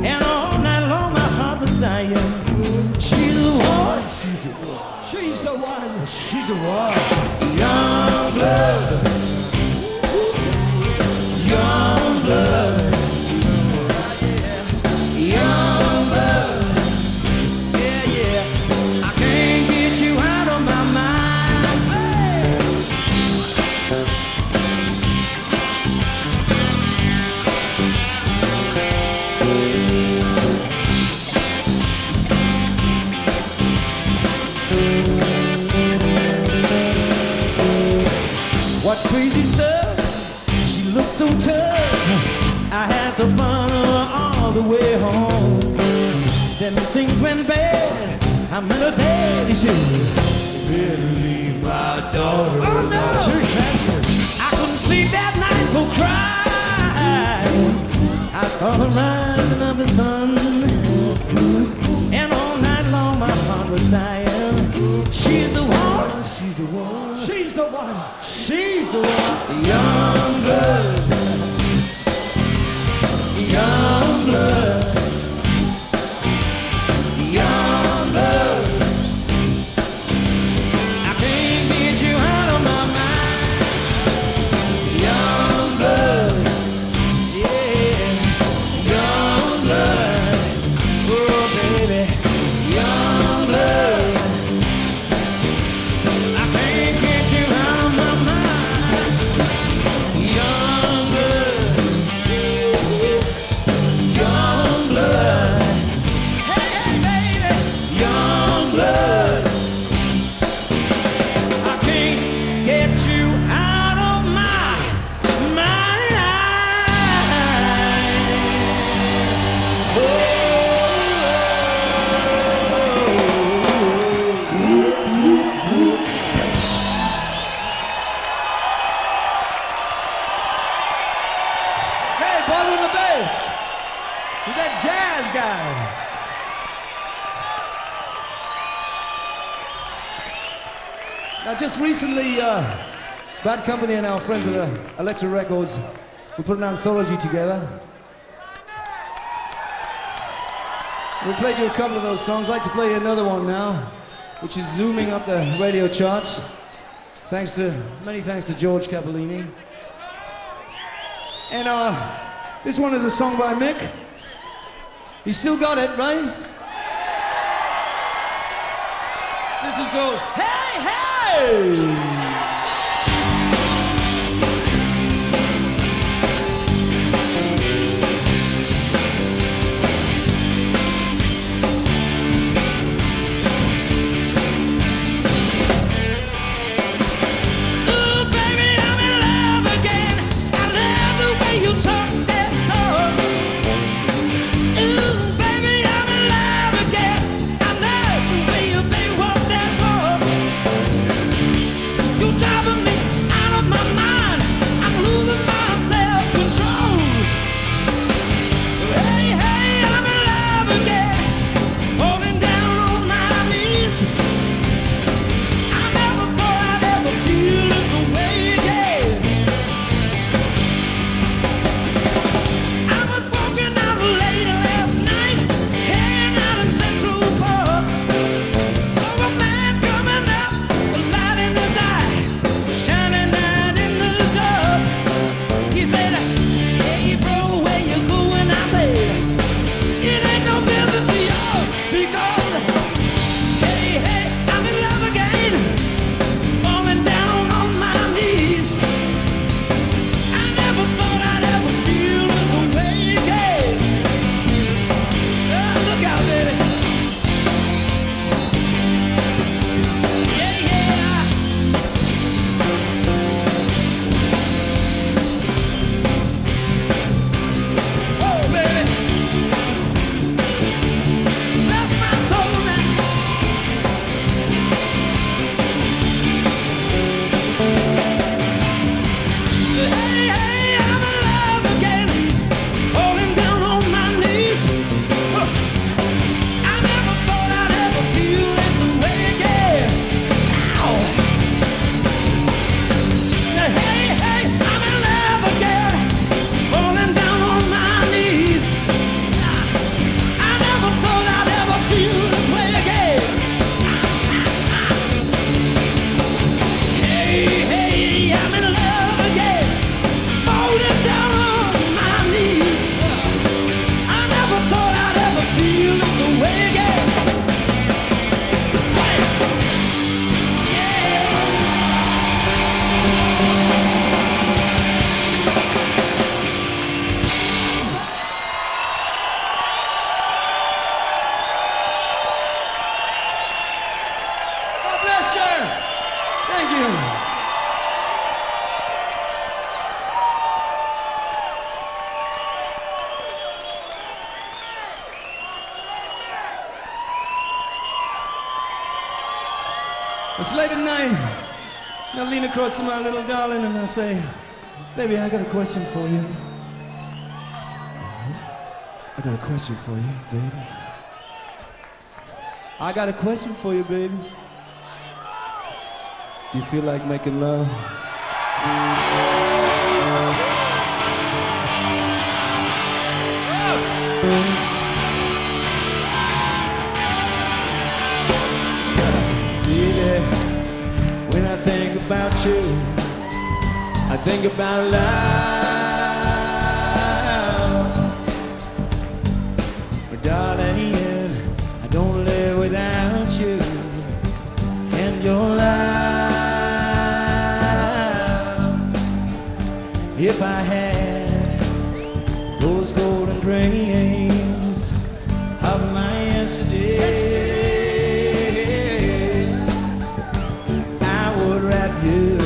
and all night long my heart was sighing. She's the one. She's the one. She's the one. Young blood. Young blood. Young blood. Yeah, yeah. I can't get you out of my mind. Hey. What crazy stuff, she looked so tough. I had to find her all the way home. Then things went bad, I met her daddy, she better leave my daughter. Oh no! I couldn't sleep that night for crying. I saw the rising of the sun, and all night long my heart Zion. She's the one. She's the one. She's the one. She's the one. Young blood. Young blood. Young blood. I can't get you out of my mind. Young blood. Yeah. Young blood. Oh, baby. Young blood. I can't get you out of my mind. Young blood. Young blood. Hey, hey, baby. Young blood. I can't get you out of my mind. Hey, Boz on the bass. You that jazz guy. Now, just recently, Bad Company and our friends at Elektra Records, we put an anthology together. We played you a couple of those songs. I'd like to play you another one now, which is zooming up the radio charts. Many thanks to George Capellini. And this one is a song by Mick. You still got it, right? This is called Hey, Hey! Ooh, baby, I'm in love again. I love the way you talk that talk. Ooh, baby, I'm in love again. I love the way you walk that walk. You driving me out of my mind. I'm losing my self-control. Hey, hey, I'm in love again. Holding down on my knees. I never thought I'd ever feel this way again. I was walking out late last night, hanging out in Central Park. Saw a man coming up, the light in his eye, shining out in the dark. He said, hey bro, where you going? I said, it ain't no business of yours, because hey, hey, I'm in love again, falling down on my knees. I never thought I'd ever feel this way again. Oh, look out, baby. Yeah, yeah. Oh, baby. That's my soul now. Hey, hey, I'm in love again, falling down on my knees. I never thought I'd ever feel this way again. Ow. Hey, hey, I'm in love again, falling down on my knees. I never thought I'd ever feel this way again. Hey, hey, I'm in love again, falling down on my knees. I never thought I'd ever feel this way again. God bless you! Thank you! It's late at night, and I lean across to my little darling and I say, baby, I got a question for you. I got a question for you, baby. I got a question for you, baby. Do you feel like making love? Baby, when I think about you, I think about love. But darling, I don't live without you and your love. If I had those golden dreams of my yesterday, I would wrap you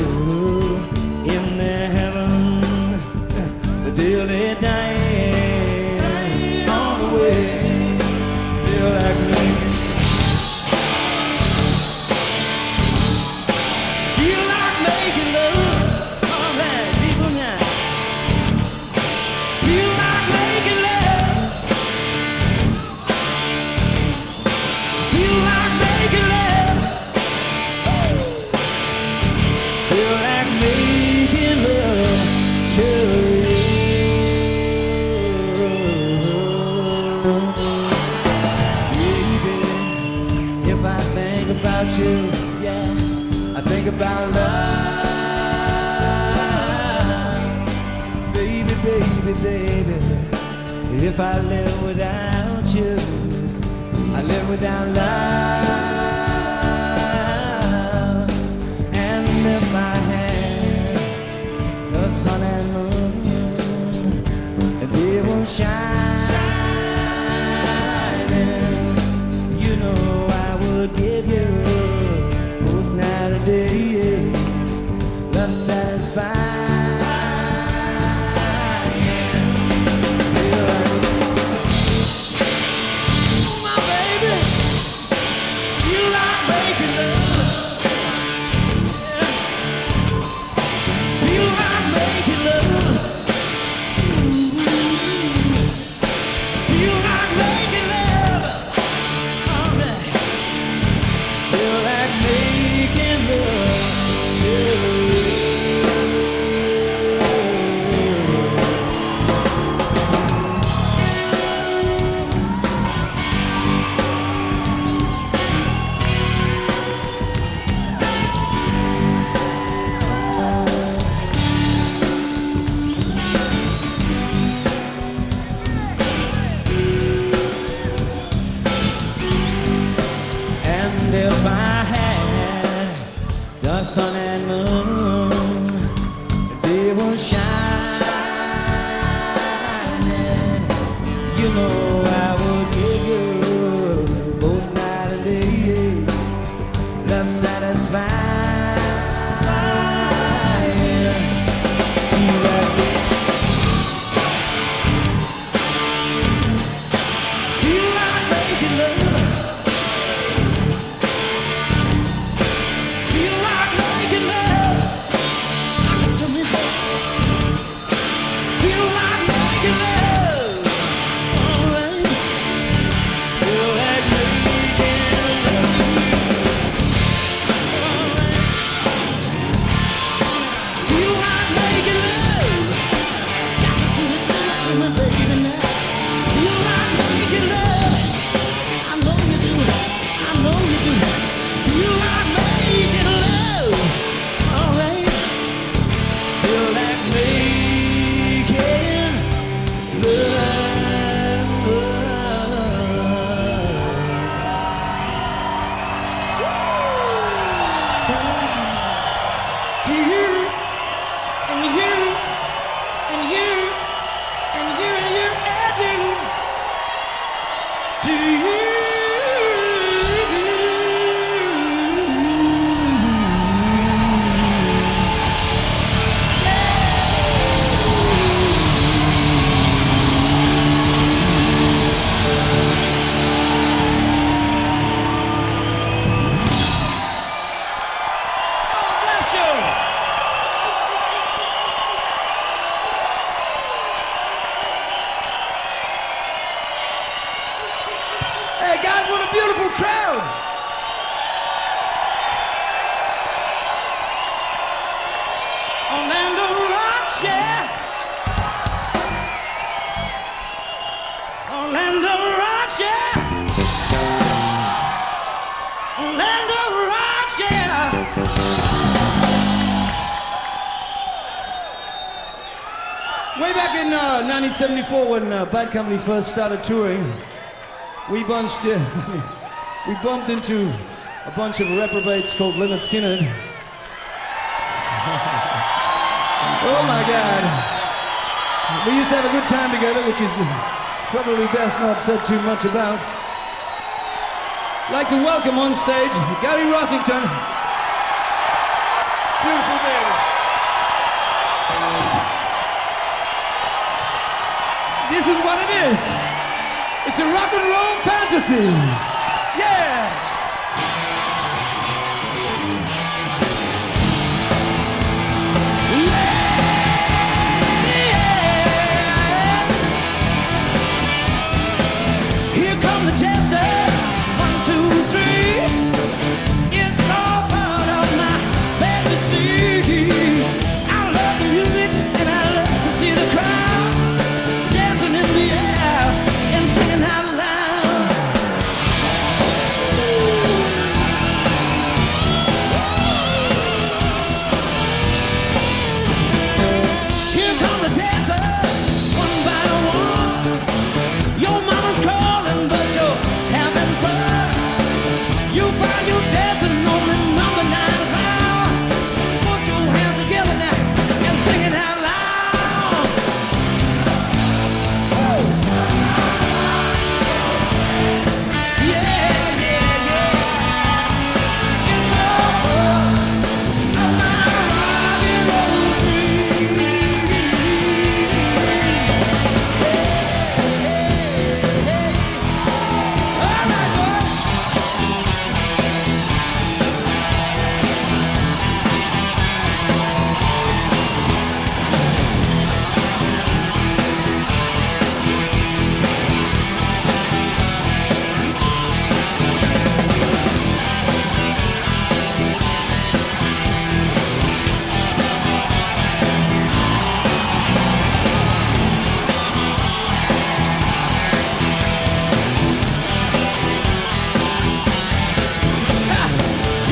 in their heaven till they die on the way. Feel like me. Feel like making love. All right, people now. Feel like making love. Feel like making love. Feel like making love to you. Baby, if I think about you, yeah, I think about love. Baby, baby, baby, if I live without you, I live without love. And if I had the sun and moon, and they will shining, you know I would give you both night and day, love satisfied. My baby, you like making love. You like making love. You like making love. All right. You like making love to And if I had the sun and moon, they were shining, you know I would give you both night and day, love satisfied. You like me. You like making love. You like making love. Talk to me, baby. You like making love. All right. You like making love. All right. You like making love. Got to me, baby, now. You like making love. I know you do. I know you do. You like making love. All right. You like making love. To you, and you, and you, and you, and you, and you. To you. God bless you. Orlando rocks, yeah. Orlando rocks, yeah. Orlando rocks, yeah. Way back in 1974 when Bad Company first started touring, we bumped into a bunch of reprobates called Lynyrd Skynyrd. Oh my God. We used to have a good time together, which is probably best not said too much about. I'd like to welcome on stage Gary Rossington. Beautiful baby. This is what it is. It's a rock and roll fantasy. Yeah. Here come the jester. 1, 2, 3. It's all part of my fantasy. I love the music and I love to see the crowd dancing in the air and singing out loud. Here come the dancers, one by one. Your mama's calling, but you're having fun. You find you dancing on the number 9 pound. Put your hands together now and sing it out loud. Oh. Yeah, yeah, yeah. It's all part of my rock and roll dream. All right, boy.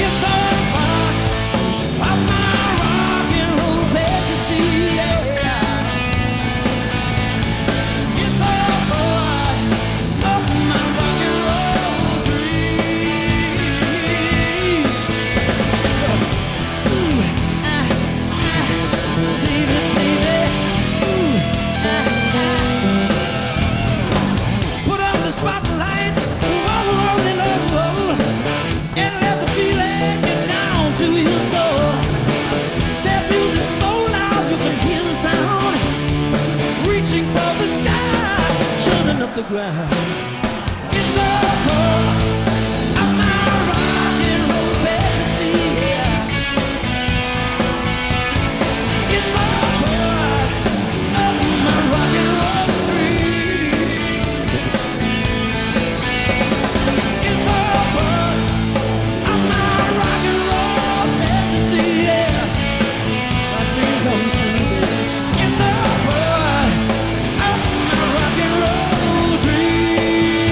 It's all part of my rock and roll fantasy, yeah. It's all part of my rock and roll dream. Ooh, baby, baby. Ooh, Put up the spotlights, roll and roll, and let the feeling get down to your soul. That music's so loud you can hear the sound, reaching for the sky, churning up the ground. It's all part of my rock and roll fantasy, yeah. It's all part of my rock and roll dream. It's all part of my rock and roll fantasy, yeah. My dream come true. It's all part of my rock and roll dream.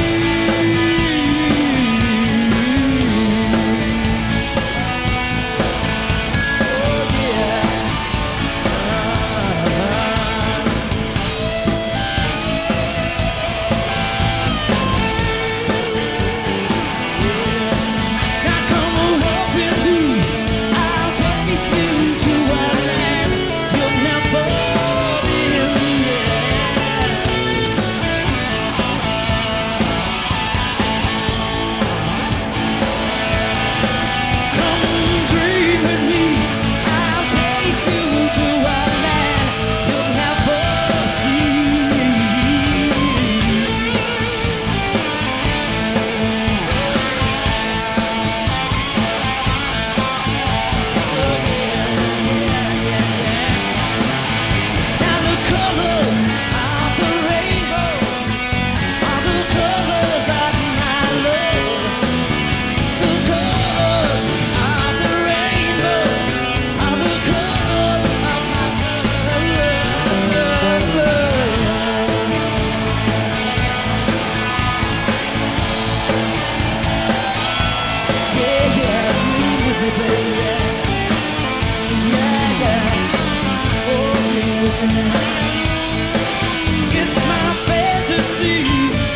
It's my fantasy.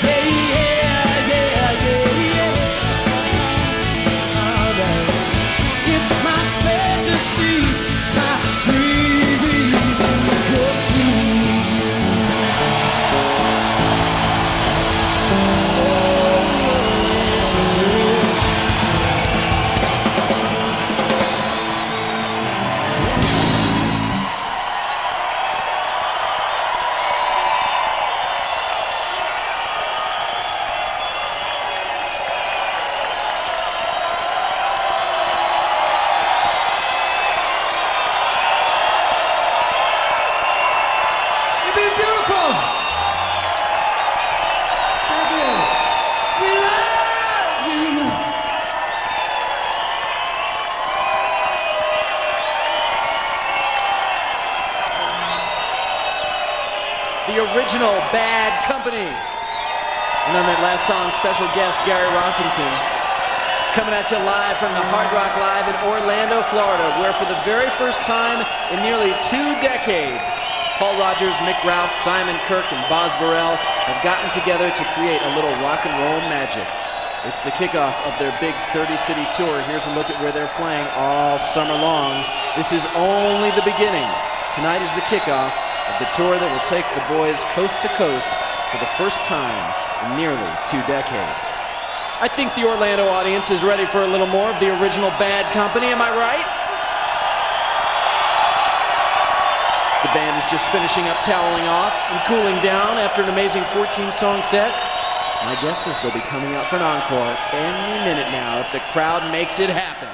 Yeah, yeah, yeah, yeah, yeah. Alright. It's my fantasy, my dream come true. You've been beautiful. Thank you. We love you. The original Bad Company. And on that last song, special guest Gary Rossington. It's coming at you live from the Hard Rock Live in Orlando, Florida, where for the very first time in nearly 2 decades, Paul Rodgers, Mick Ralphs, Simon Kirke, and Boz Burrell have gotten together to create a little rock and roll magic. It's the kickoff of their big 30-city tour. Here's a look at where they're playing all summer long. This is only the beginning. Tonight is the kickoff of the tour that will take the boys coast to coast for the first time in nearly 2 decades. I think the Orlando audience is ready for a little more of the original Bad Company, am I right? The band is just finishing up toweling off and cooling down after an amazing 14-song set. My guess is they'll be coming out for an encore any minute now if the crowd makes it happen.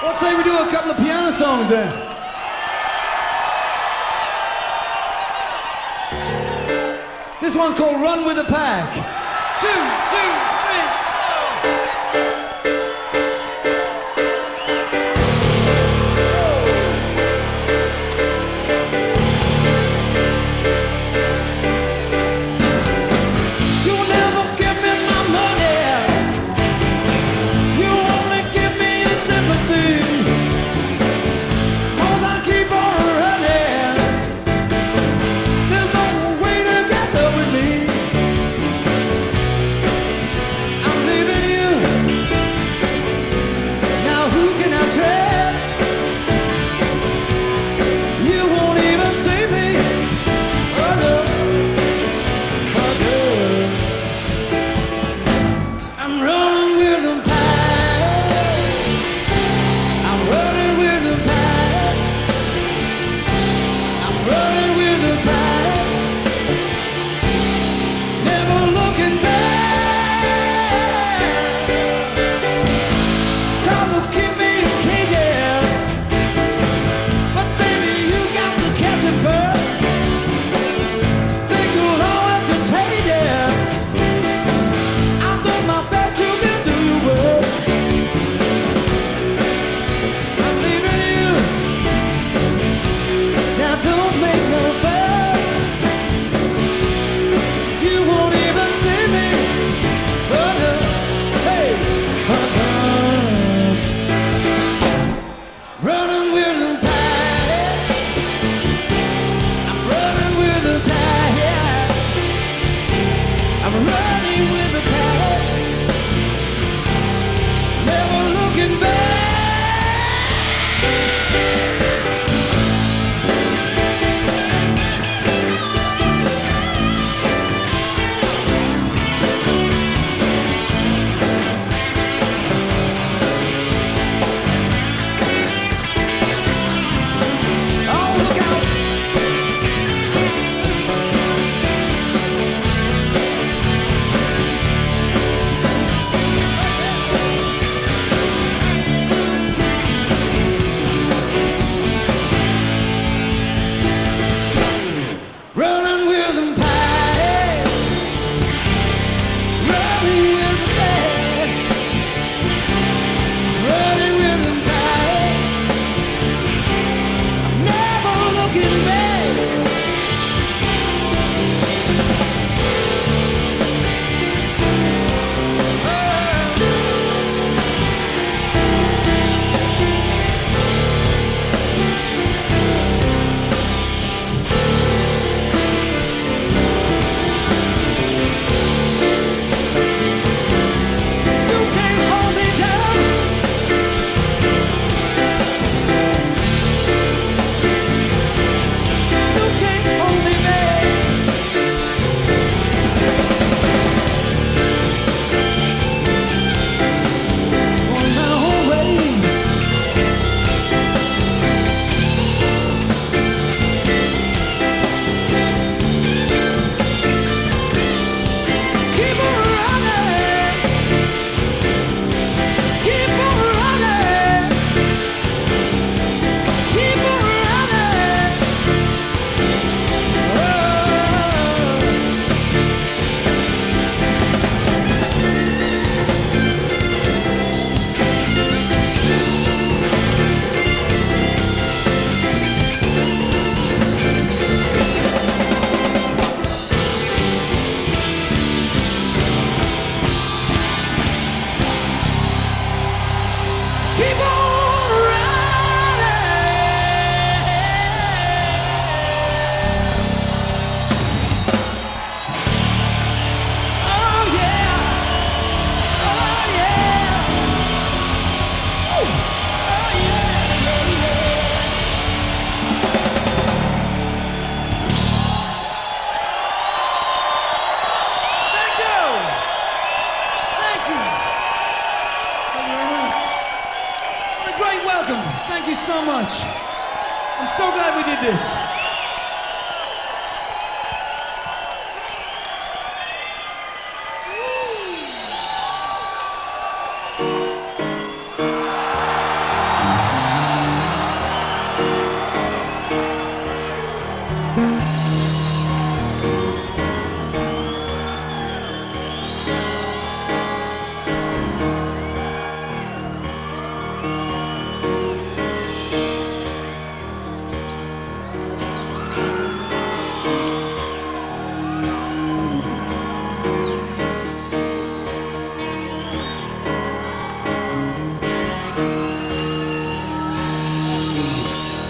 What say we do a couple of piano songs then? This one's called Run with the Pack. 2, 2, 3, go! much. I'm so glad we did this.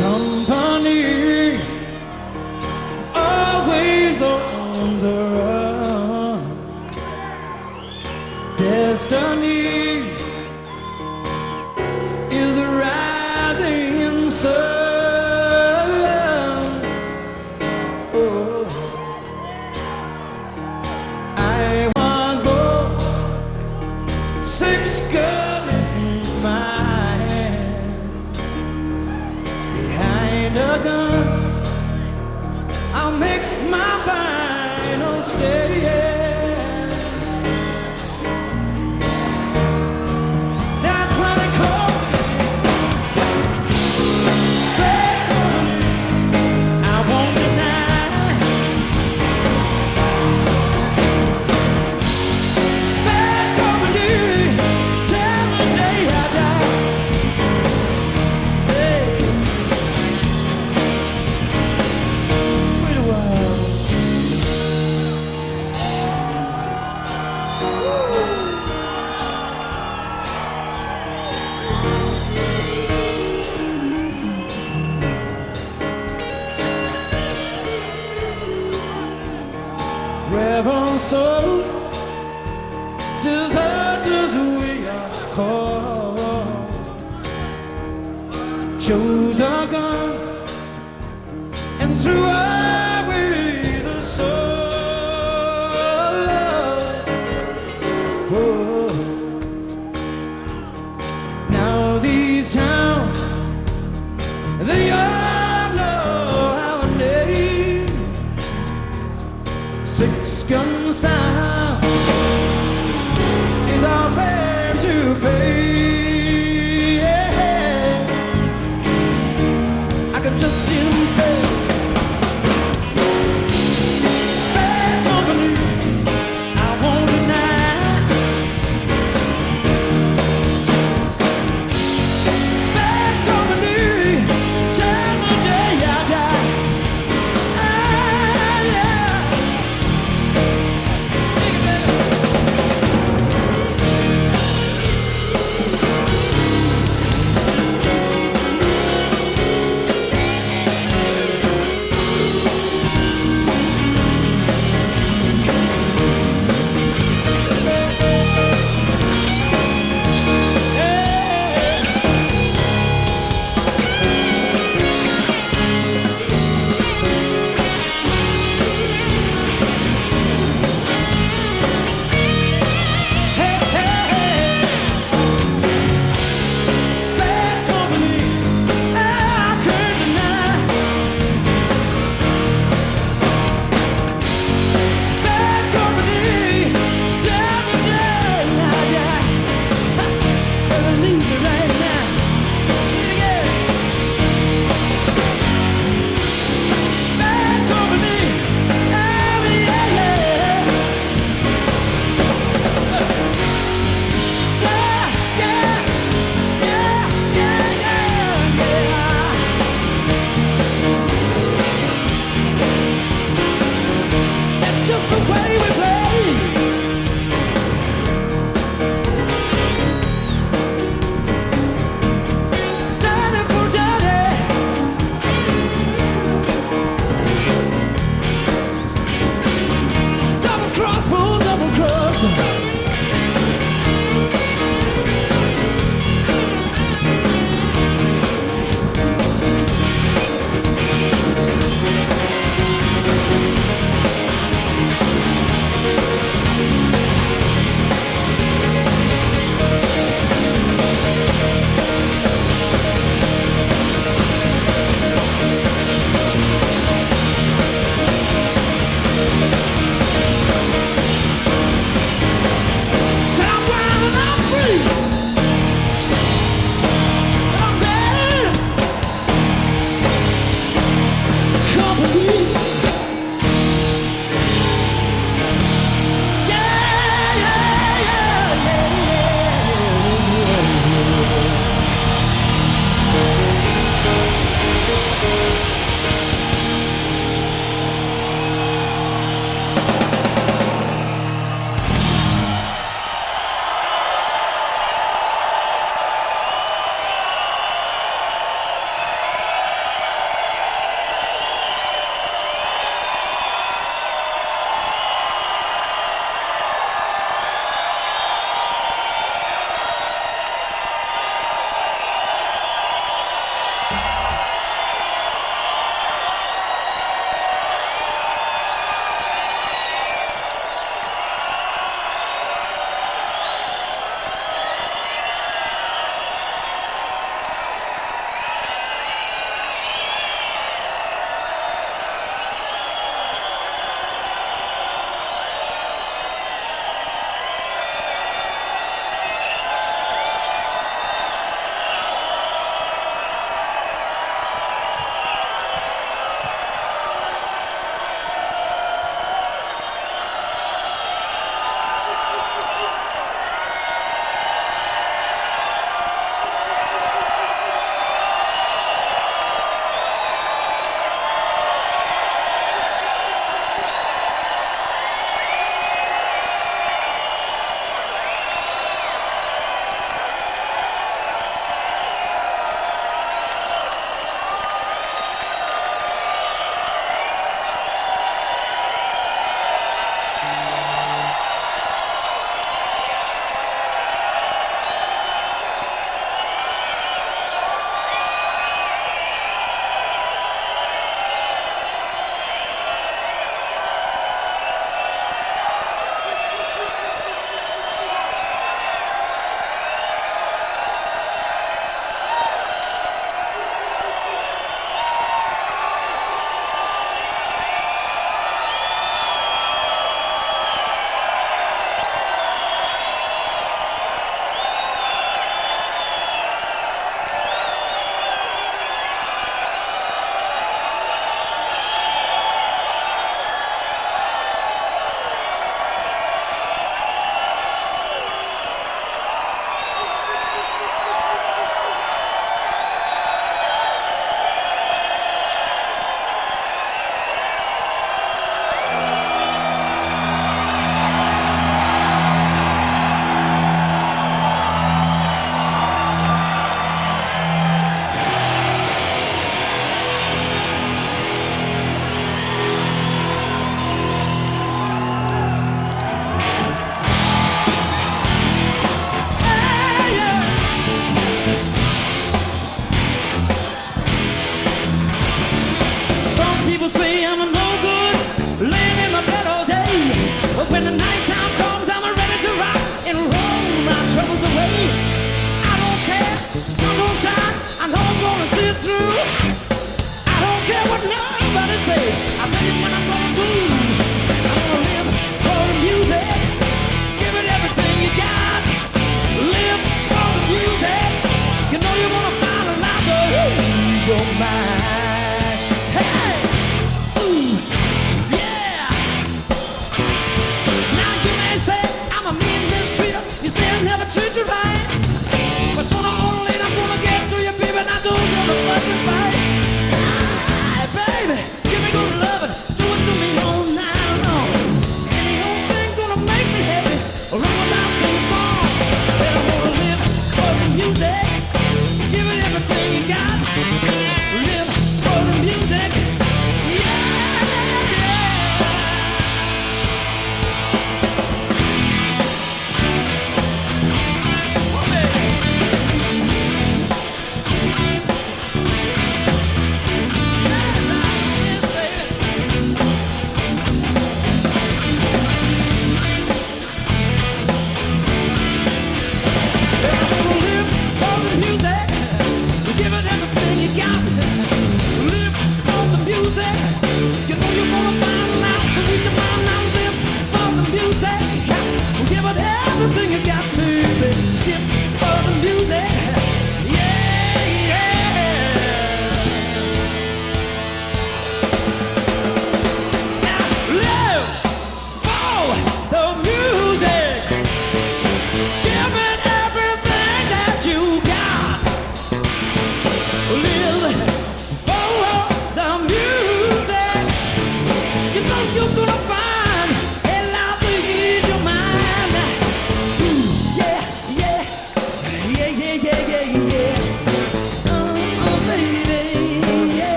Company, always on the run. Destiny is the rising sun. Oh, I was born, 6 gun in my hand. Behind a gun, I'll make my final stand. That's what they call bad company. I won't deny. Bad company till the day I die. Hey. Wait a while. Rebel souls, deserters we are called. Chose our gun and threw away the sword. Whoa. Now these towns, they all know our name. 6 gun sound is our plan to fame. I can just hear them say, bad company, I won't deny. Bad company, till the day I die. Ah, yeah.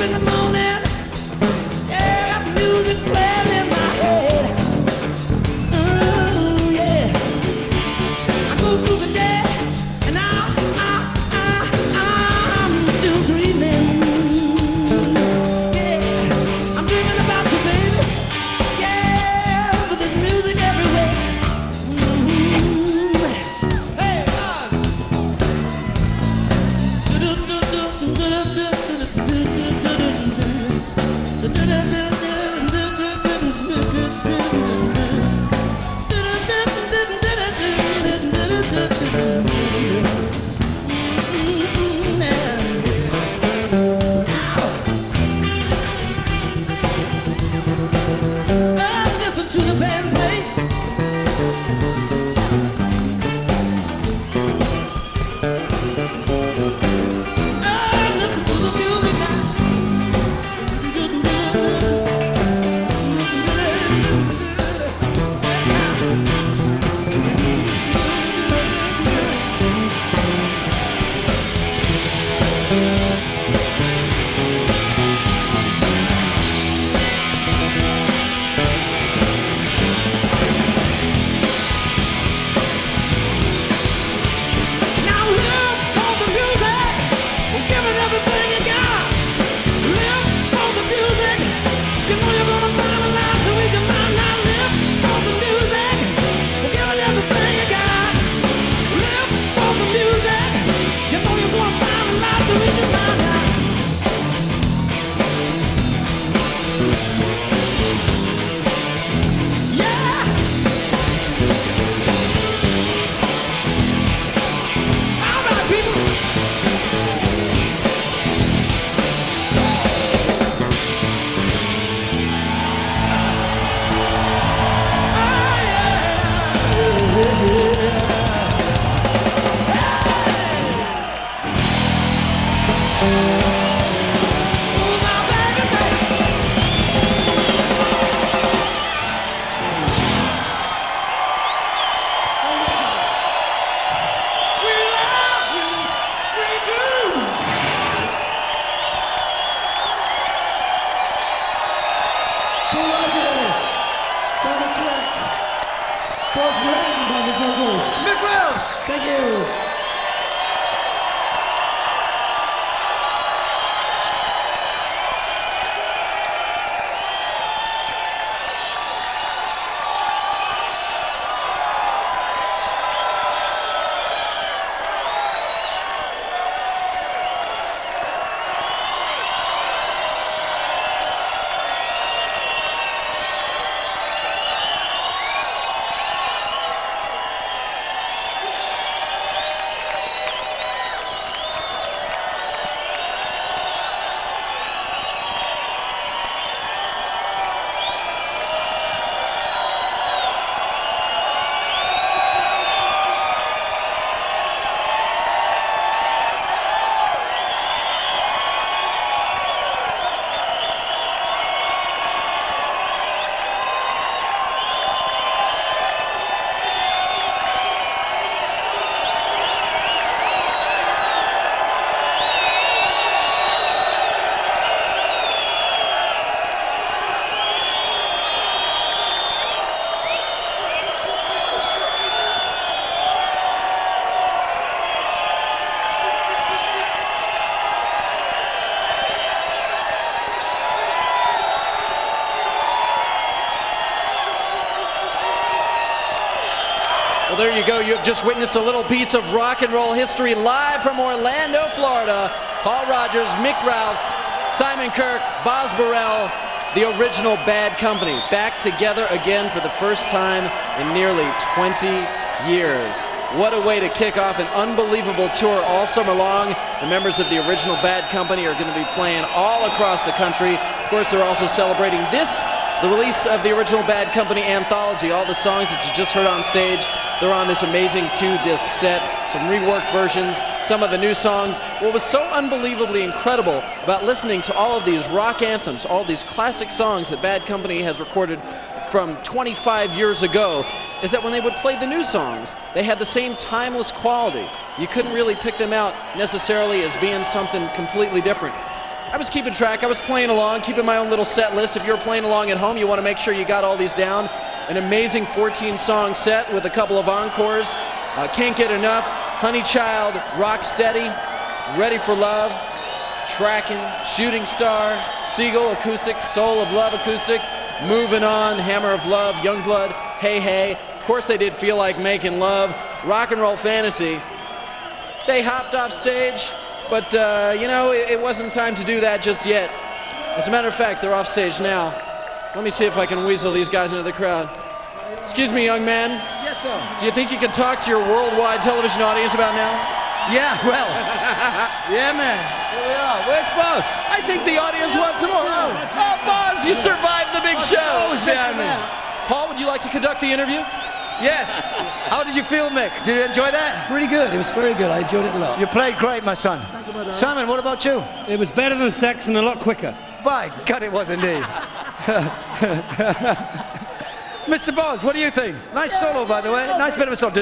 in the morning, yeah, got music playing in my head. Oh, yeah. I go through the day, and I'm still dreaming. Yeah, I'm dreaming about you, baby. Yeah, but there's music everywhere. Hey, Boz. Listen to the band play. Listen to the music now. Now live for the music. Give it everything you got. Live for the music. You know you're gonna find a lot to eat your mind. Now live for the music. Give it everything you got. Live for the music. You know you're gonna find a lot to eat your mind. Yeah. All right, people. Mick Ralphs. Thank you. Well, there you go. You have just witnessed a little piece of rock and roll history live from Orlando, Florida. Paul Rodgers, Mick Ralphs, Simon Kirke, Boz Burrell, the original Bad Company, back together again for the first time in nearly 20 years. What a way to kick off an unbelievable tour all summer long. The members of the original Bad Company are going to be playing all across the country. Of course, they're also celebrating the release of the original Bad Company anthology. All the songs that you just heard on stage, they're on this amazing 2-disc set. Some reworked versions, some of the new songs. What was so unbelievably incredible about listening to all of these rock anthems, all these classic songs that Bad Company has recorded from 25 years ago, is that when they would play the new songs, they had the same timeless quality. You couldn't really pick them out necessarily as being something completely different. I was keeping track. I was playing along, keeping my own little set list. If you're playing along at home, you want to make sure you got all these down. An amazing 14-song set with a couple of encores. Can't Get Enough, Honey Child, Rock Steady, Ready for Love, Tracking, Shooting Star, Seagull Acoustic, Soul of Love Acoustic, Moving On, Hammer of Love, Youngblood, Hey Hey. Of course they did Feel Like Making Love, Rock and Roll Fantasy. They hopped off stage, but you know, it wasn't time to do that just yet. As a matter of fact, they're off stage now. Let me see if I can weasel these guys into the crowd. Excuse me, young man. Yes, sir. Do you think you can talk to your worldwide television audience about now? Yeah, well. Yeah, man. Here we are. Where's Boz? I think the audience wants some more. Oh, Boz, you survived the big show. Always behind me. Paul, would you like to conduct the interview? Yes. How did you feel, Mick? Did you enjoy that? Pretty good. It was very good. I enjoyed it a lot. You played great, my son. Simon, what about you? It was better than sex and a lot quicker. By God, it was indeed. Mr. Boz, what do you think? Nice solo, by the way. Nice bit of a solo.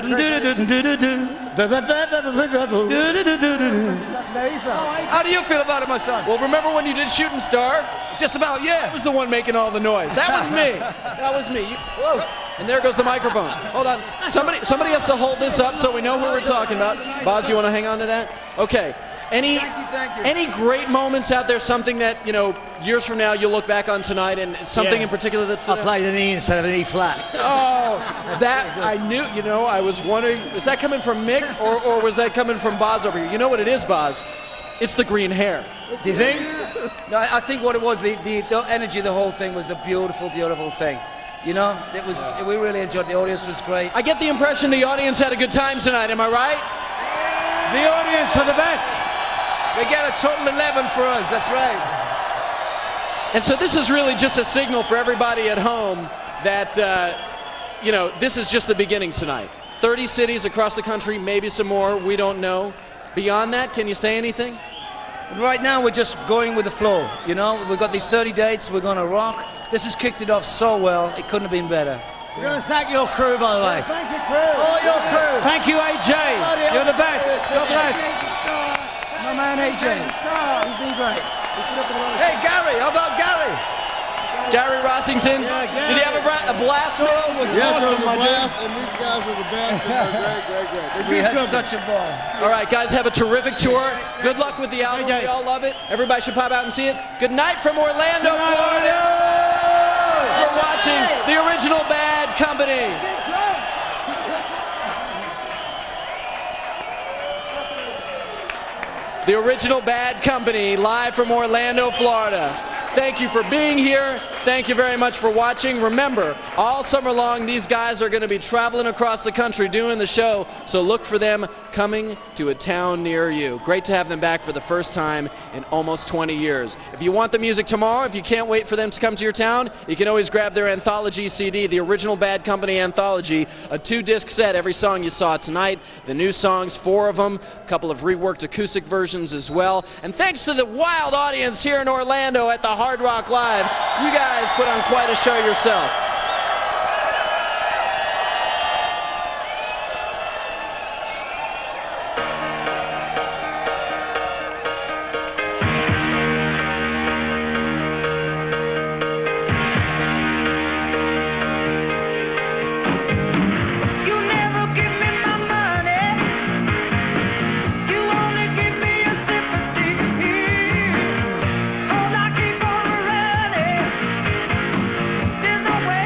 How do you feel about it, my son? Well, remember when you did Shooting Star? Just about, yeah. I was the one making all the noise. That was me. That was me. Whoa. And there goes the microphone. Hold on. Somebody has to hold this up so we know who we're talking about. Boz, you want to hang on to that? Okay. Any great moments out there, something that, you know, years from now you'll look back on tonight, and something in particular that's... I played an E instead of an E flat. Oh, that, I knew, you know, I was wondering, is that coming from Mick, or was that coming from Boz over here? You know what it is, Boz? It's the green hair. Do you think? No, I think what it was, the energy of the whole thing was a beautiful, beautiful thing. You know, it was, we really enjoyed it. The audience was great. I get the impression the audience had a good time tonight, am I right? The audience were the best. They get a total 11 for us, that's right. And so this is really just a signal for everybody at home that, you know, this is just the beginning tonight. 30 cities across the country, maybe some more, we don't know. Beyond that, can you say anything? Right now, we're just going with the flow, you know? We've got these 30 dates, we're gonna rock. This has kicked it off so well, it couldn't have been better. We're going to thank your crew, by the way. Thank you, crew. All your crew. Thank you, AJ. You're the best. God bless. My man AJ. He's been great. Hey, Gary, how about Gary? Gary Rossington. Did he have a blast? Yes, it was a blast, and these guys are the best, and they're great. We had such a ball. All right, guys, have a terrific tour. Good luck with the album. We all love it. Everybody should pop out and see it. Good night from Orlando, Florida. Thanks for watching the original Bad Company. The original Bad Company, live from Orlando, Florida. Thank you for being here. Thank you very much for watching. Remember, all summer long, these guys are going to be traveling across the country doing the show, so look for them coming to a town near you. Great to have them back for the first time in almost 20 years. If you want the music tomorrow, if you can't wait for them to come to your town, you can always grab their anthology CD, the original Bad Company Anthology, a 2-disc set, every song you saw tonight, the new songs, 4 of them, a couple of reworked acoustic versions as well. And thanks to the wild audience here in Orlando at the Hard Rock Live, you guys put on quite a show yourself. There's no way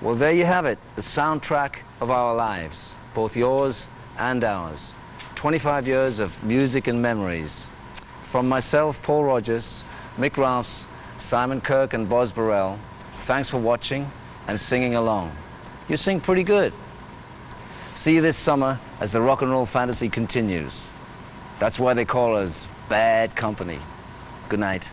Well, there you have it, the soundtrack of our lives, both yours and ours. 25 years of music and memories. From myself, Paul Rodgers, Mick Ralphs, Simon Kirke, and Boz Burrell, thanks for watching and singing along. You sing pretty good. See you this summer as the rock and roll fantasy continues. That's why they call us bad company. Good night.